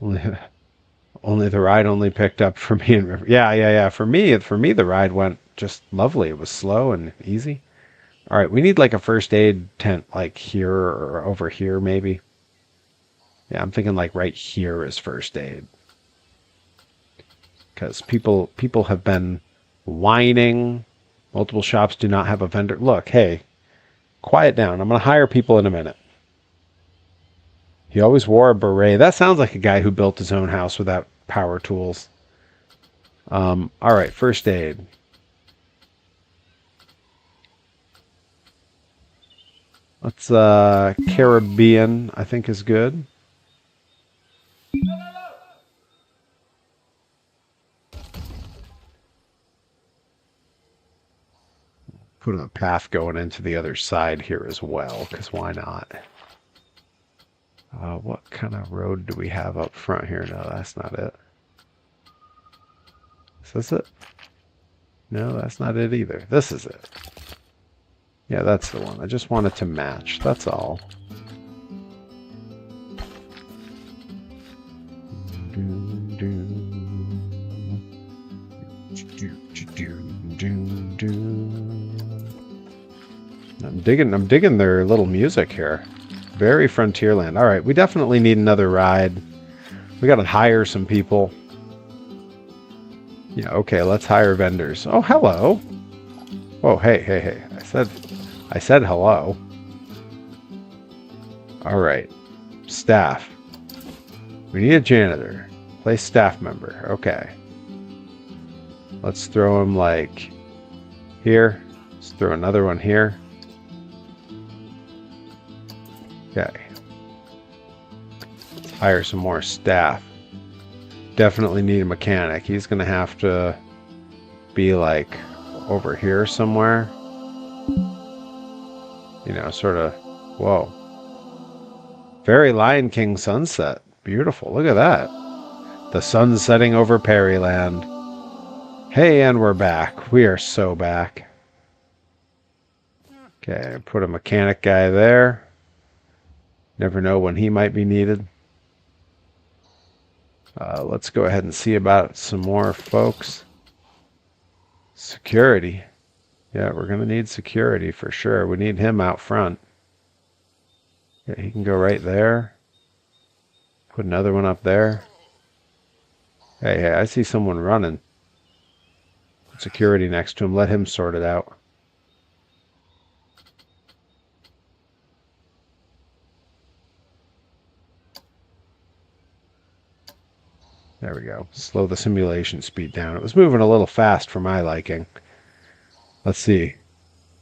Only the ride only picked up for me. And yeah. For me, the ride went just lovely. It was slow and easy. All right, we need like a first aid tent like here or over here maybe. Yeah, I'm thinking like right here is first aid. Because people have been whining. Multiple shops do not have a vendor. Look, hey, quiet down. I'm going to hire people in a minute. He always wore a beret. That sounds like a guy who built his own house without power tools. All right, first aid. Let's Caribbean, I think is good. Put a path going into the other side here as well, because why not? What kind of road do we have up front here? No, that's not it. Is this it? No, that's not it either. This is it. Yeah, that's the one. I just want it to match. That's all. I'm digging their little music here. Very Frontierland. All right, we definitely need another ride. We got to hire some people. Yeah, okay, let's hire vendors. Oh, hello. Oh, hey. I said hello. All right. Staff. We need a janitor. Place staff member. Okay. Let's throw him like here. Let's throw another one here. Okay. Let's hire some more staff. Definitely need a mechanic. He's going to have to be like over here somewhere. You know, sort of, whoa. Very Lion King sunset. Beautiful. Look at that. The sun's setting over Perryland. Hey, and we're back. We are so back. Okay, put a mechanic guy there. Never know when he might be needed. Let's go ahead and see about some more folks. Security. Yeah, we're going to need security for sure. We need him out front. Yeah, he can go right there. Put another one up there. Hey, I see someone running. Put security next to him. Let him sort it out. There we go. Slow the simulation speed down. It was moving a little fast for my liking. Let's see.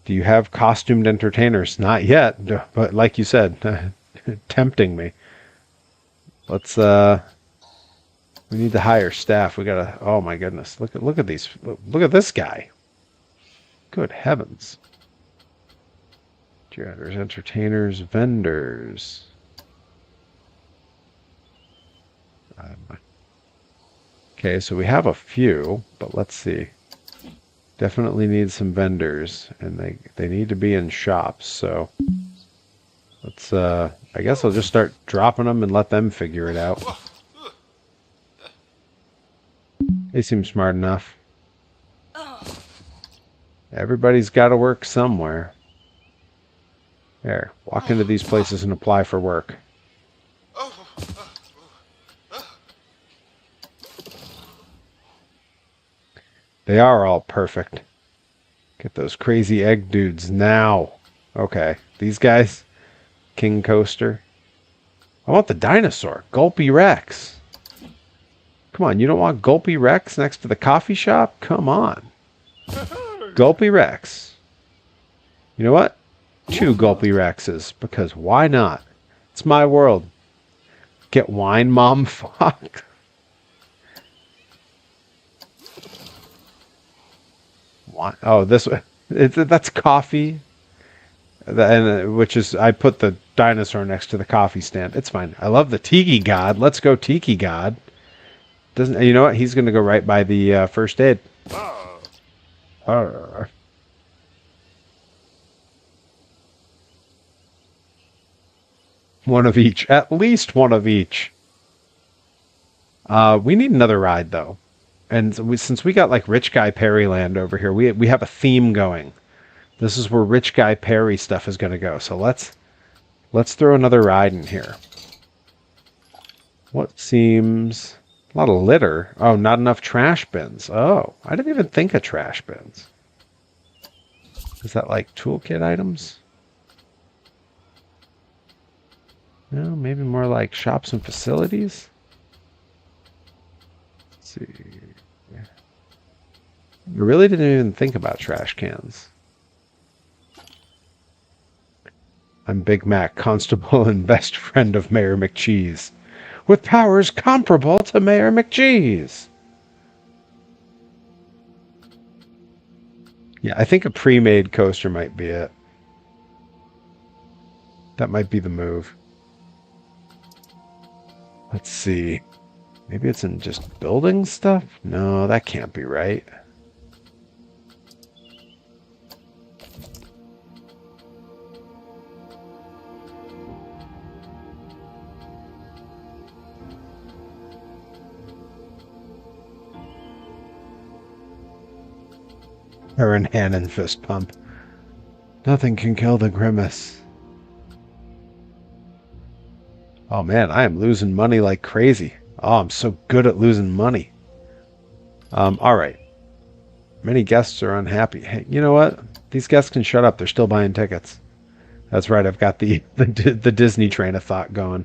Do you have costumed entertainers? Not yet, but like you said, tempting me. Let's we need to hire staff. We gotta, oh my goodness. Look at these. Look at this guy. Good heavens. Janitors, entertainers, vendors. Okay, so we have a few, but let's see. Definitely need some vendors, and they need to be in shops, so let's, I guess I'll just start dropping them and let them figure it out. They seem smart enough. Everybody's got to work somewhere. There, walk into these places and apply for work. They are all perfect. Get those crazy egg dudes now. Okay, these guys. King Coaster. I want the dinosaur. Gulpy Rex. Come on, you don't want Gulpy Rex next to the coffee shop? Come on. Gulpy Rex. You know what? 2 Gulpy Rexes, because why not? It's my world. Get wine, Mom Fox. Oh, this one. That's coffee. Which is, I put the dinosaur next to the coffee stand. It's fine. I love the Tiki God. Let's go Tiki God. Doesn't, you know what? He's going to go right by the first aid. One of each. At least one of each. We need another ride, though. And since we got like Rich Guy Perryland over here, we have a theme going. This is where Rich Guy Perry stuff is going to go. So let's throw another ride in here. What seems a lot of litter? Oh, not enough trash bins. Oh, I didn't even think of trash bins. Is that like toolkit items? No, maybe more like shops and facilities. Let's see. I really didn't even think about trash cans. I'm Big Mac, constable and best friend of Mayor McCheese, with powers comparable to Mayor McCheese. Yeah, I think a pre-made coaster might be it. That might be the move. Let's see. Maybe it's in just building stuff? No, that can't be right. Aaron Hannon fist pump. Nothing can kill the grimace. Oh man, I am losing money like crazy. Oh, I'm so good at losing money. Alright. Many guests are unhappy. Hey, you know what? These guests can shut up. They're still buying tickets. That's right, I've got the Disney train of thought going.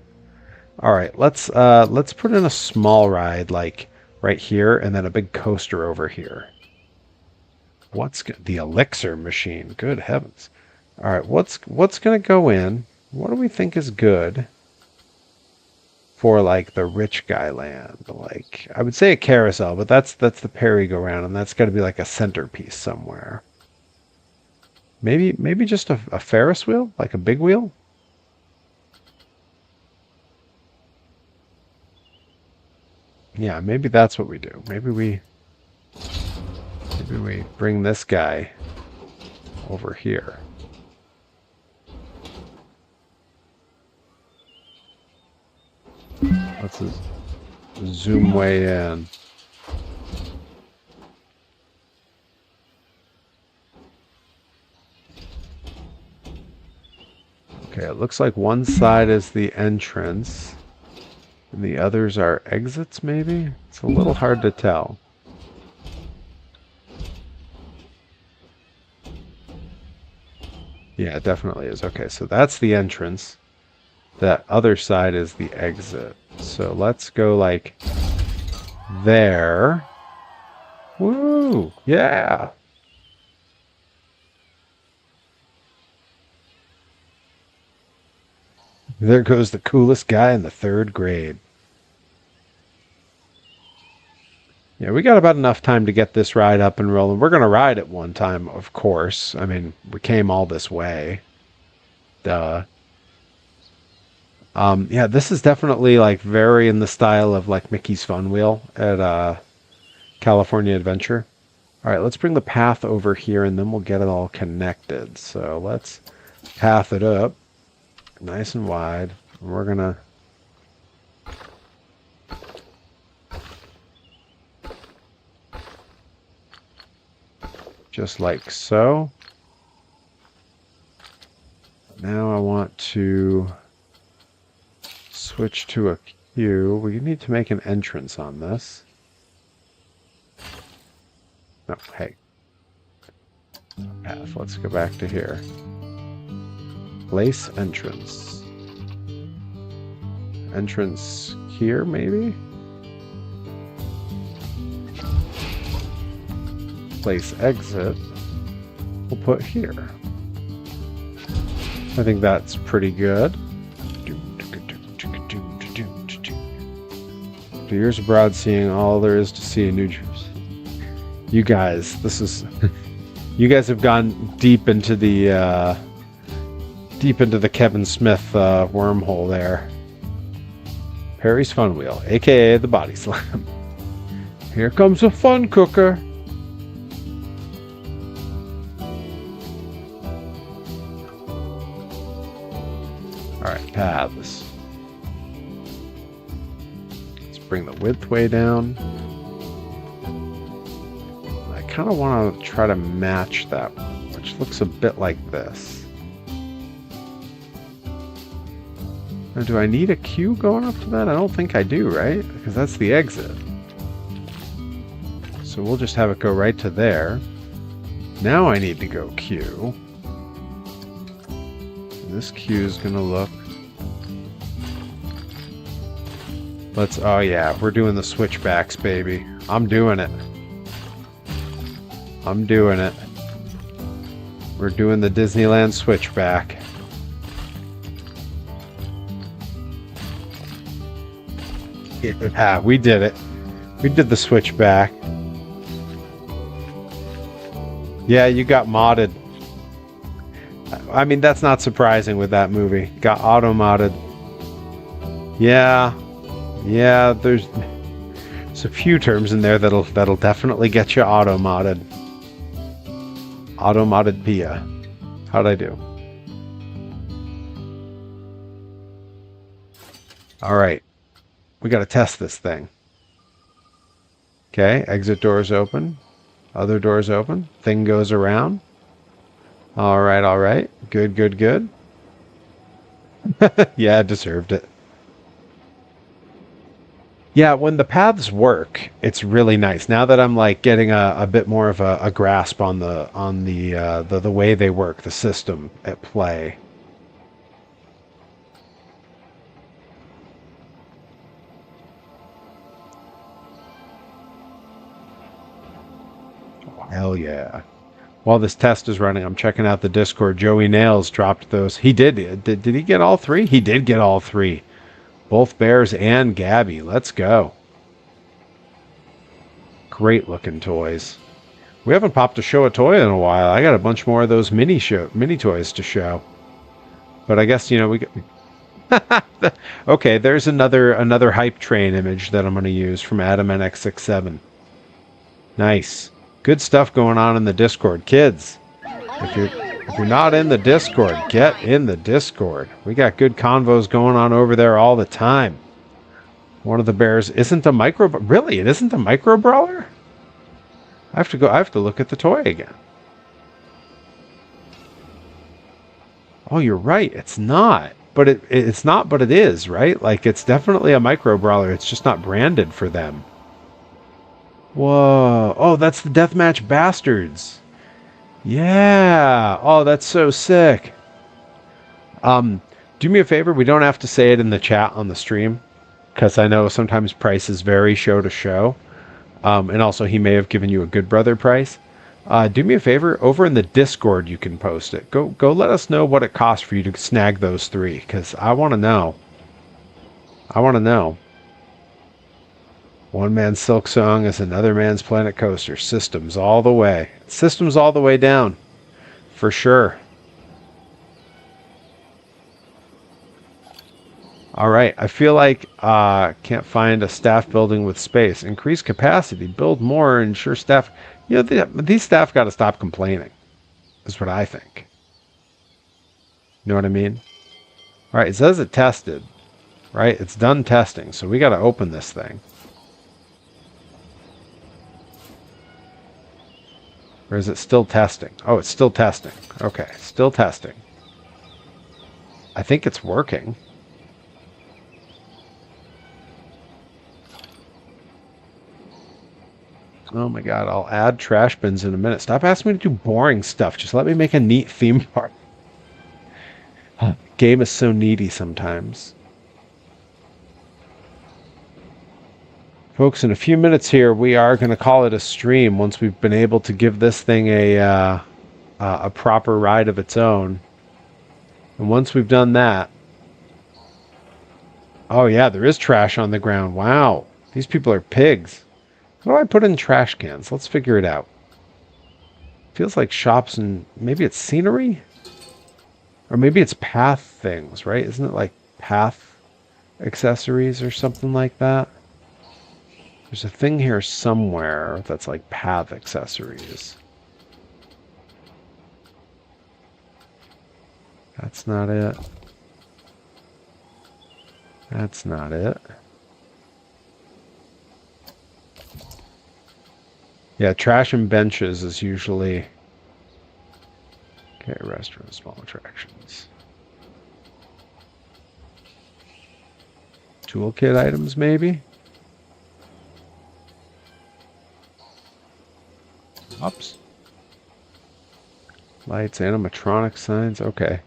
Alright, let's put in a small ride like right here and then a big coaster over here. What's the elixir machine? Good heavens. All right, what's going to go in? What do we think is good for like the rich guy land? Like I would say a carousel, but that's the merry-go-round, and that's got to be like a centerpiece somewhere. Maybe just a Ferris wheel, like a big wheel. Yeah, maybe that's what we do. Maybe we bring this guy over here. Let's zoom way in. Okay, it looks like one side is the entrance and the others are exits, maybe? It's a little hard to tell. Yeah, it definitely is. Okay, so that's the entrance. That other side is the exit. So let's go like there. Woo! Yeah! There goes the coolest guy in the 3rd grade. Yeah, we got about enough time to get this ride up and rolling. We're going to ride it one time, of course. I mean, we came all this way. Duh. Yeah, this is definitely like very in the style of like Mickey's Fun Wheel at California Adventure. All right, let's bring the path over here and then we'll get it all connected. So let's path it up nice and wide. We're going to just like so. Now I want to switch to a queue. We need to make an entrance on this. No, hey. Path. Let's go back to here. Place entrance. Entrance here, maybe? Place exit. We'll put here. I think that's pretty good. Years abroad, seeing all there is to see in New Jersey. You guys, this is you guys have gone deep into the Kevin Smith wormhole there. Perry's Fun Wheel, aka the Body Slam. Here comes a fun cooker. Alright, paths. Bring the width way down. I kind of want to try to match that one, which looks a bit like this. Now, do I need a queue going up to that? I don't think I do, right? Because that's the exit. So we'll just have it go right to there. Now I need to go queue. And this queue is going to look... oh yeah, we're doing the switchbacks, baby. I'm doing it. I'm doing it. We're doing the Disneyland switchback. Yeah, we did it. We did the switchback. Yeah, you got modded. I mean, that's not surprising with that movie. Got auto-modded. Yeah. Yeah, there's a few terms in there that'll definitely get you auto-modded. Auto-modded Pia. How'd I do? All right. We got to test this thing. Okay, exit doors open. Other doors open. Thing goes around. All right, all right. Good, good, good. Yeah, deserved it. Yeah, when the paths work, it's really nice. Now that I'm like getting a bit more of a grasp on the way they work, the system at play. Hell yeah. While this test is running, I'm checking out the Discord. Joey Nails dropped those. He did. Did he get all three? He did get all three. Both Bears and Gabby. Let's go. Great looking toys. We haven't popped a show a toy in a while. I got a bunch more of those mini toys to show. But I guess, you know, we got... Okay, there's another hype train image that I'm going to use from Adam NX67. Nice. Good stuff going on in the Discord. Kids, if you're not in the Discord, get in the Discord. We got good convos going on over there all the time. One of the bears isn't a micro... Really? It isn't a micro brawler? I have to look at the toy again. Oh, you're right. It's not. But it's not, but it is, right? Like, it's definitely a micro brawler. It's just not branded for them. Whoa. Oh, that's the Deathmatch Bastards. Yeah. Oh, that's so sick. Do me a favor. We don't have to say it in the chat on the stream, because I know sometimes prices vary show to show. And also, he may have given you a good brother price. Do me a favor. Over in the Discord, you can post it. Go let us know what it costs for you to snag those three, because I want to know. I want to know. One man's Silk Song is another man's Planet Coaster. Systems all the way. Systems all the way down. For sure. All right. I feel like can't find a staff building with space. Increase capacity. Build more. Ensure staff... You know, these staff got to stop complaining. Is what I think. You know what I mean? All right. It says it tested. Right? It's done testing. So we got to open this thing. Or is it still testing? Oh, it's still testing. Okay, still testing. I think it's working. Oh my god, I'll add trash bins in a minute. Stop asking me to do boring stuff. Just let me make a neat theme park. Game is so needy sometimes. Folks, in a few minutes here, we are going to call it a stream once we've been able to give this thing a proper ride of its own. And once we've done that... Oh yeah, there is trash on the ground. Wow. These people are pigs. How do I put in trash cans? Let's figure it out. Feels like shops and... Maybe it's scenery? Or maybe it's path things, right? Isn't it like path accessories or something like that? There's a thing here somewhere that's like path accessories. That's not it. That's not it. Yeah, trash and benches is usually... Okay, restaurant, small attractions. Toolkit items, maybe? Oops. Lights, animatronic signs. Okay.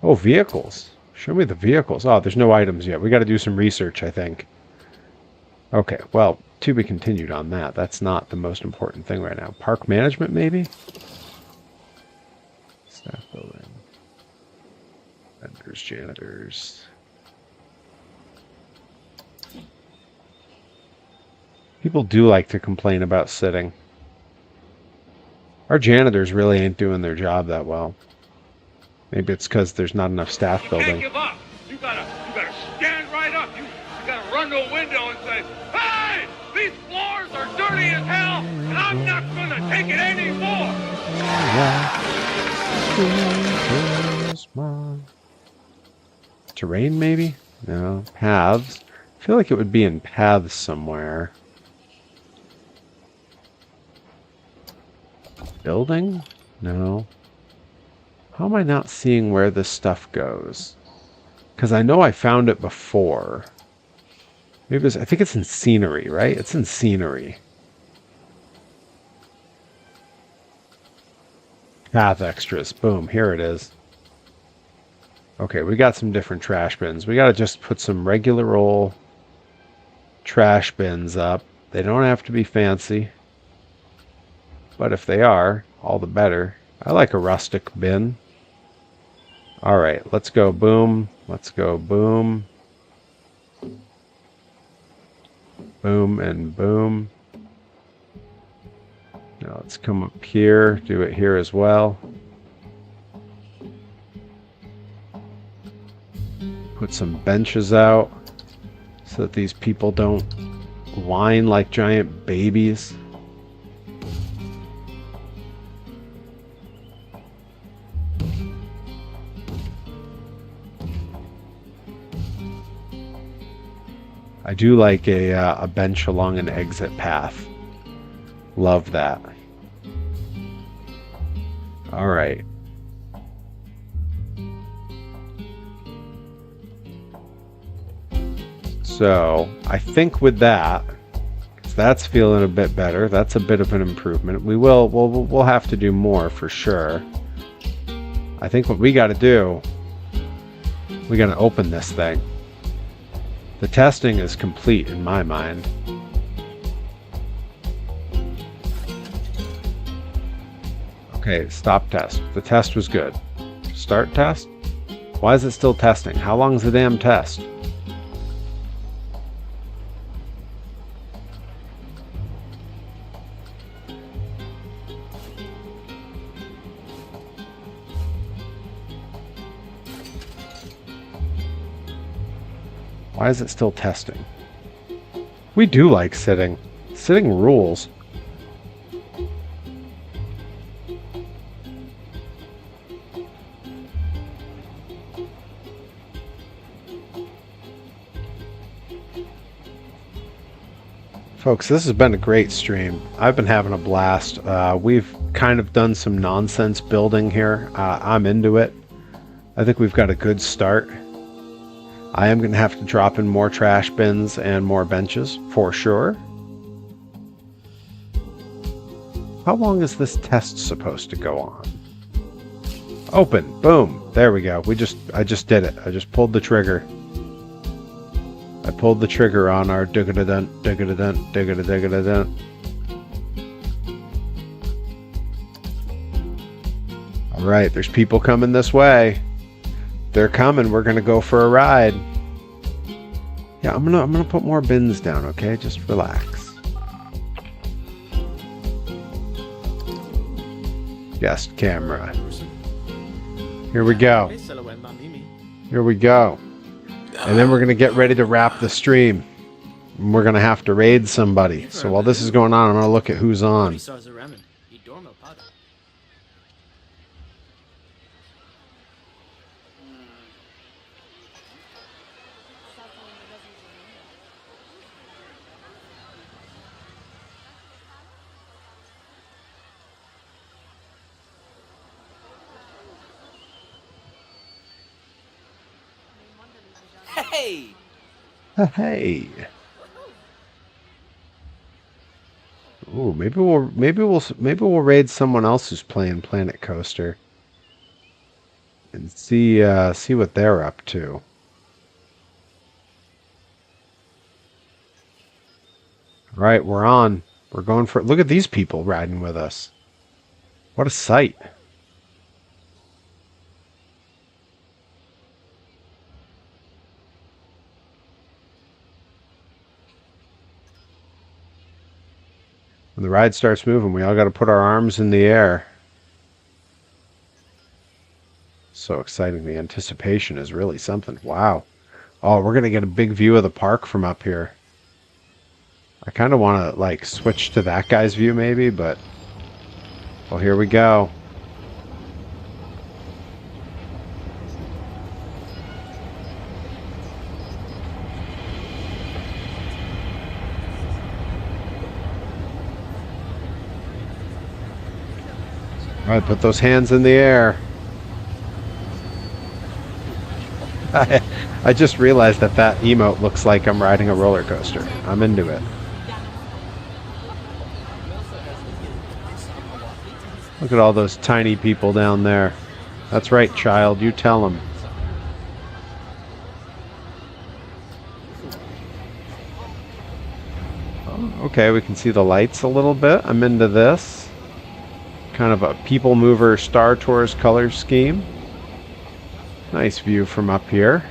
Oh, vehicles. Show me the vehicles. Oh, there's no items yet. We got to do some research, I think. Okay, well, to be continued on that. That's not the most important thing right now. Park management, maybe? Staff building. Vendors, janitors. People do like to complain about sitting. Our janitors really ain't doing their job that well. Maybe it's because there's not enough staff building. You can't give up. You gotta stand right up. You gotta run to a window and say, "Hey, these floors are dirty as hell, and I'm not gonna take it anymore." Terrain, maybe? No. Paths. I feel like it would be in paths somewhere. Building? No. How am I not seeing where this stuff goes? Because I know I found it before. Maybe I think it's in scenery, right? It's in scenery. Path extras. Boom. Here it is. Okay, we got some different trash bins. We got to just put some regular old trash bins up. They don't have to be fancy. But if they are, all the better. I like a rustic bin. Alright, let's go boom. Let's go boom. Boom and boom. Now let's come up here. Do it here as well. Put some benches out so that these people don't whine like giant babies. I do like a bench along an exit path. Love that. All right. So I think with that, 'cause that's feeling a bit better. That's a bit of an improvement. We'll have to do more for sure. I think what we got to do, we got to open this thing. The testing is complete in my mind. Okay, stop test. The test was good. Start test? Why is it still testing? How long is the damn test? Why is it still testing? We do like sitting. Sitting rules. Folks, this has been a great stream. I've been having a blast. We've kind of done some nonsense building here. I'm into it. I think we've got a good start. I am going to have to drop in more trash bins and more benches, for sure. How long is this test supposed to go on? Open. Boom. There we go. I just did it. I just pulled the trigger. I pulled the trigger on our dugga-da-dunt, dugga-da-dunt, dugga-da-dugga-da-dunt. All right, there's people coming this way. They're coming. We're gonna go for a ride. Yeah, I'm gonna put more bins down. Okay, just relax. Guest camera. Here we go. Here we go. And then we're gonna get ready to wrap the stream. And we're gonna have to raid somebody. So while this is going on, I'm gonna look at who's on. Hey! Hey. Ooh, maybe we'll raid someone else who's playing Planet Coaster and see what they're up to. All right, we're on. We're going for it. Look at these people riding with us. What a sight. the ride starts moving, we all got to put our arms in the air. So exciting. The anticipation is really something. Wow. Oh, we're going to get a big view of the park from up here. I kind of want to, like, switch to that guy's view maybe, but... Well, here we go. All right, put those hands in the air. I just realized that that emote looks like I'm riding a roller coaster. I'm into it. Look at all those tiny people down there. That's right, child. You tell them. Oh, okay, we can see the lights a little bit. I'm into this. Kind of a People Mover Star Tours color scheme. Nice view from up here.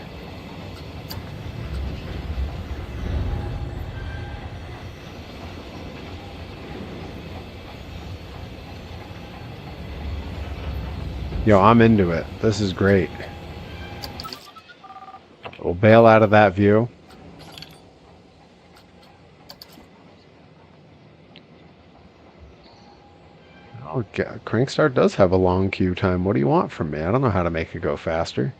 Yo, I'm into it. This is great. We'll bail out of that view. Oh, Crankstar does have a long queue time. What do you want from me? I don't know how to make it go faster.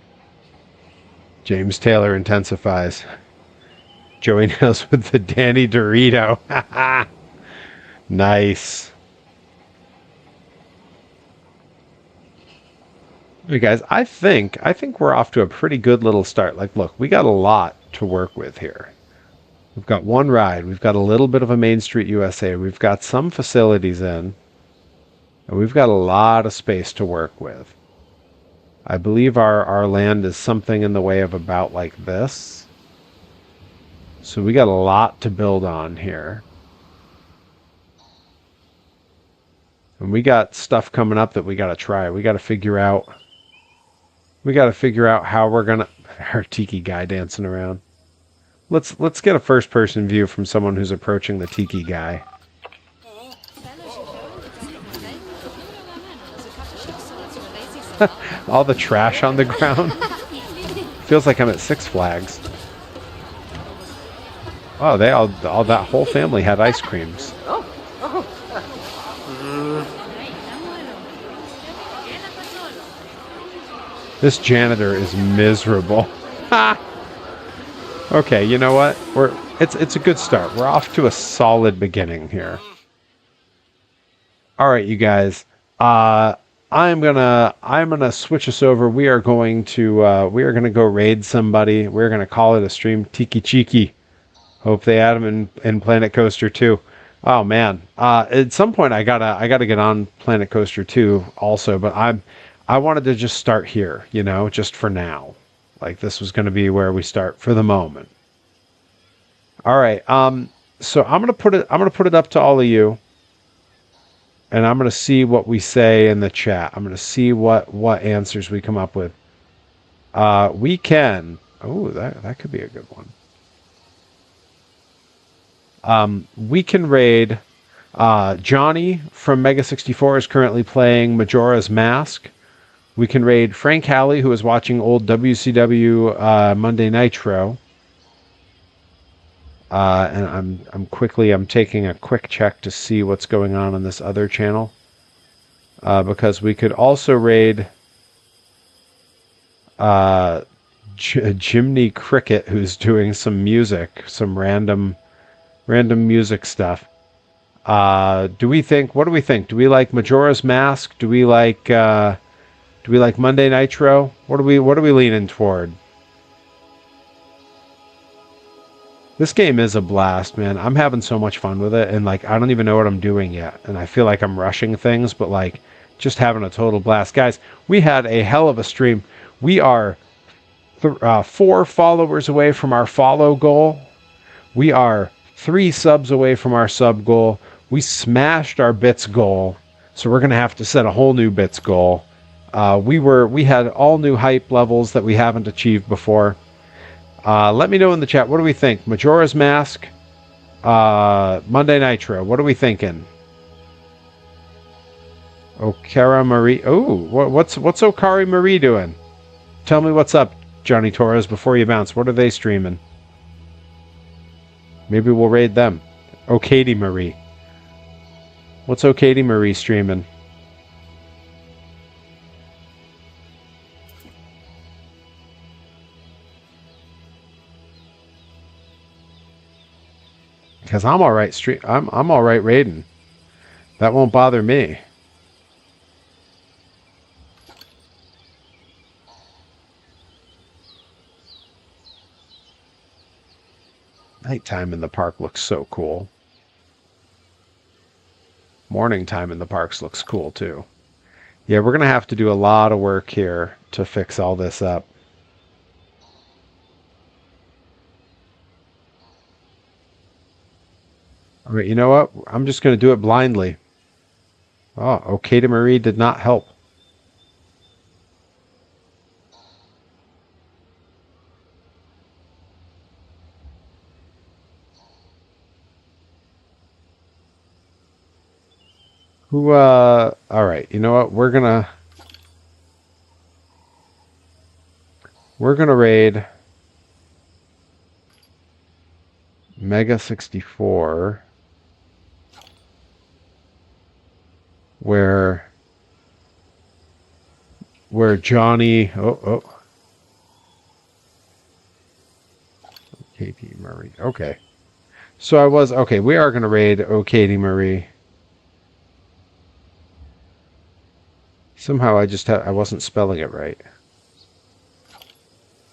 James Taylor intensifies. Joey Nails with the Danny Dorito. Nice. Hey guys, I think we're off to a pretty good little start. Like, look, we got a lot to work with here. We've got one ride. We've got a little bit of a Main Street USA. We've got some facilities in. And we've got a lot of space to work with. I believe our land is something in the way of about like this. So we got a lot to build on here. And we got stuff coming up that we got to try. We got to figure out how we're going to... Our tiki guy dancing around. Let's get a first person view from someone who's approaching the tiki guy. All the trash on the ground. Feels like I'm at Six Flags. Oh, they all that whole family had ice creams. This janitor is miserable. Okay, you know what? It's a good start. We're off to a solid beginning here. All right, you guys. I'm gonna switch us over. We are going to go raid somebody. We're gonna call it a stream. Tiki Cheeky. Hope they add them in Planet Coaster 2. Oh man. At some point I gotta get on Planet Coaster 2 also, but I wanted to just start here, you know, just for now. Like this was gonna be where we start for the moment. All right. So I'm gonna put it up to all of you. And I'm going to see what we say in the chat. I'm going to see what answers we come up with. We can... Oh, that could be a good one. We can raid... Johnny from Mega 64 is currently playing Majora's Mask. We can raid Frank Halley, who is watching old WCW Monday Nitro. And I'm taking a quick check to see what's going on this other channel. Because we could also raid Jimny Cricket, who's doing some music, some random music stuff. What do we think? Do we like Majora's Mask? Do we like Monday Nitro? What are we leaning toward? This game is a blast, man. I'm having so much fun with it, and like I don't even know what I'm doing yet, and I feel like I'm rushing things, but like just having a total blast. Guys, we had a hell of a stream. We are 4 followers away from our follow goal. We are 3 subs away from our sub goal. We smashed our bits goal, so we're gonna have to set a whole new bits goal. We had all new hype levels that we haven't achieved before. Let me know in the chat. What do we think? Majora's Mask, Monday Nitro. What are we thinking? Okara Marie. Oh, what's Okari Marie doing? Tell me what's up, Johnny Torres, before you bounce. What are they streaming? Maybe we'll raid them. Okady Marie. What's Okady Marie streaming? Because I'm all right. I'm all right raiding. That won't bother me. Nighttime in the park looks so cool. Morning time in the parks looks cool too. Yeah, we're gonna have to do a lot of work here to fix all this up. All right, you know what? I'm just going to do it blindly. Oh, Okada Marie did not help. All right, you know what? We're gonna raid Mega 64. Where Johnny Okady Marie. Okay. So we are gonna raid Okady Marie. Somehow I wasn't spelling it right.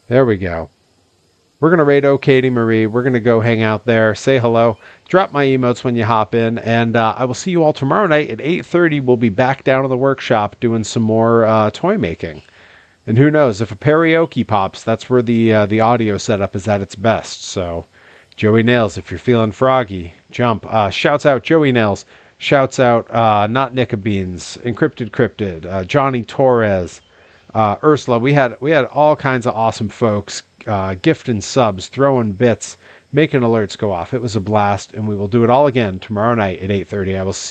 There we go. We're going to raid Okady Marie. We're going to go hang out there, say hello, drop my emotes when you hop in, and I will see you all tomorrow night at 8:30. We'll be back down in the workshop doing some more toy making. And who knows, if a karaoke pops, that's where the audio setup is at its best. So, Joey Nails, if you're feeling froggy, jump. Shouts out Joey Nails. Shouts out Not Nickabeans, Encrypted Cryptid, Johnny Torres, Ursula. We had all kinds of awesome folks gifting subs, throwing bits, making alerts go off. It was a blast, and we will do it all again tomorrow night at 8:30. I will see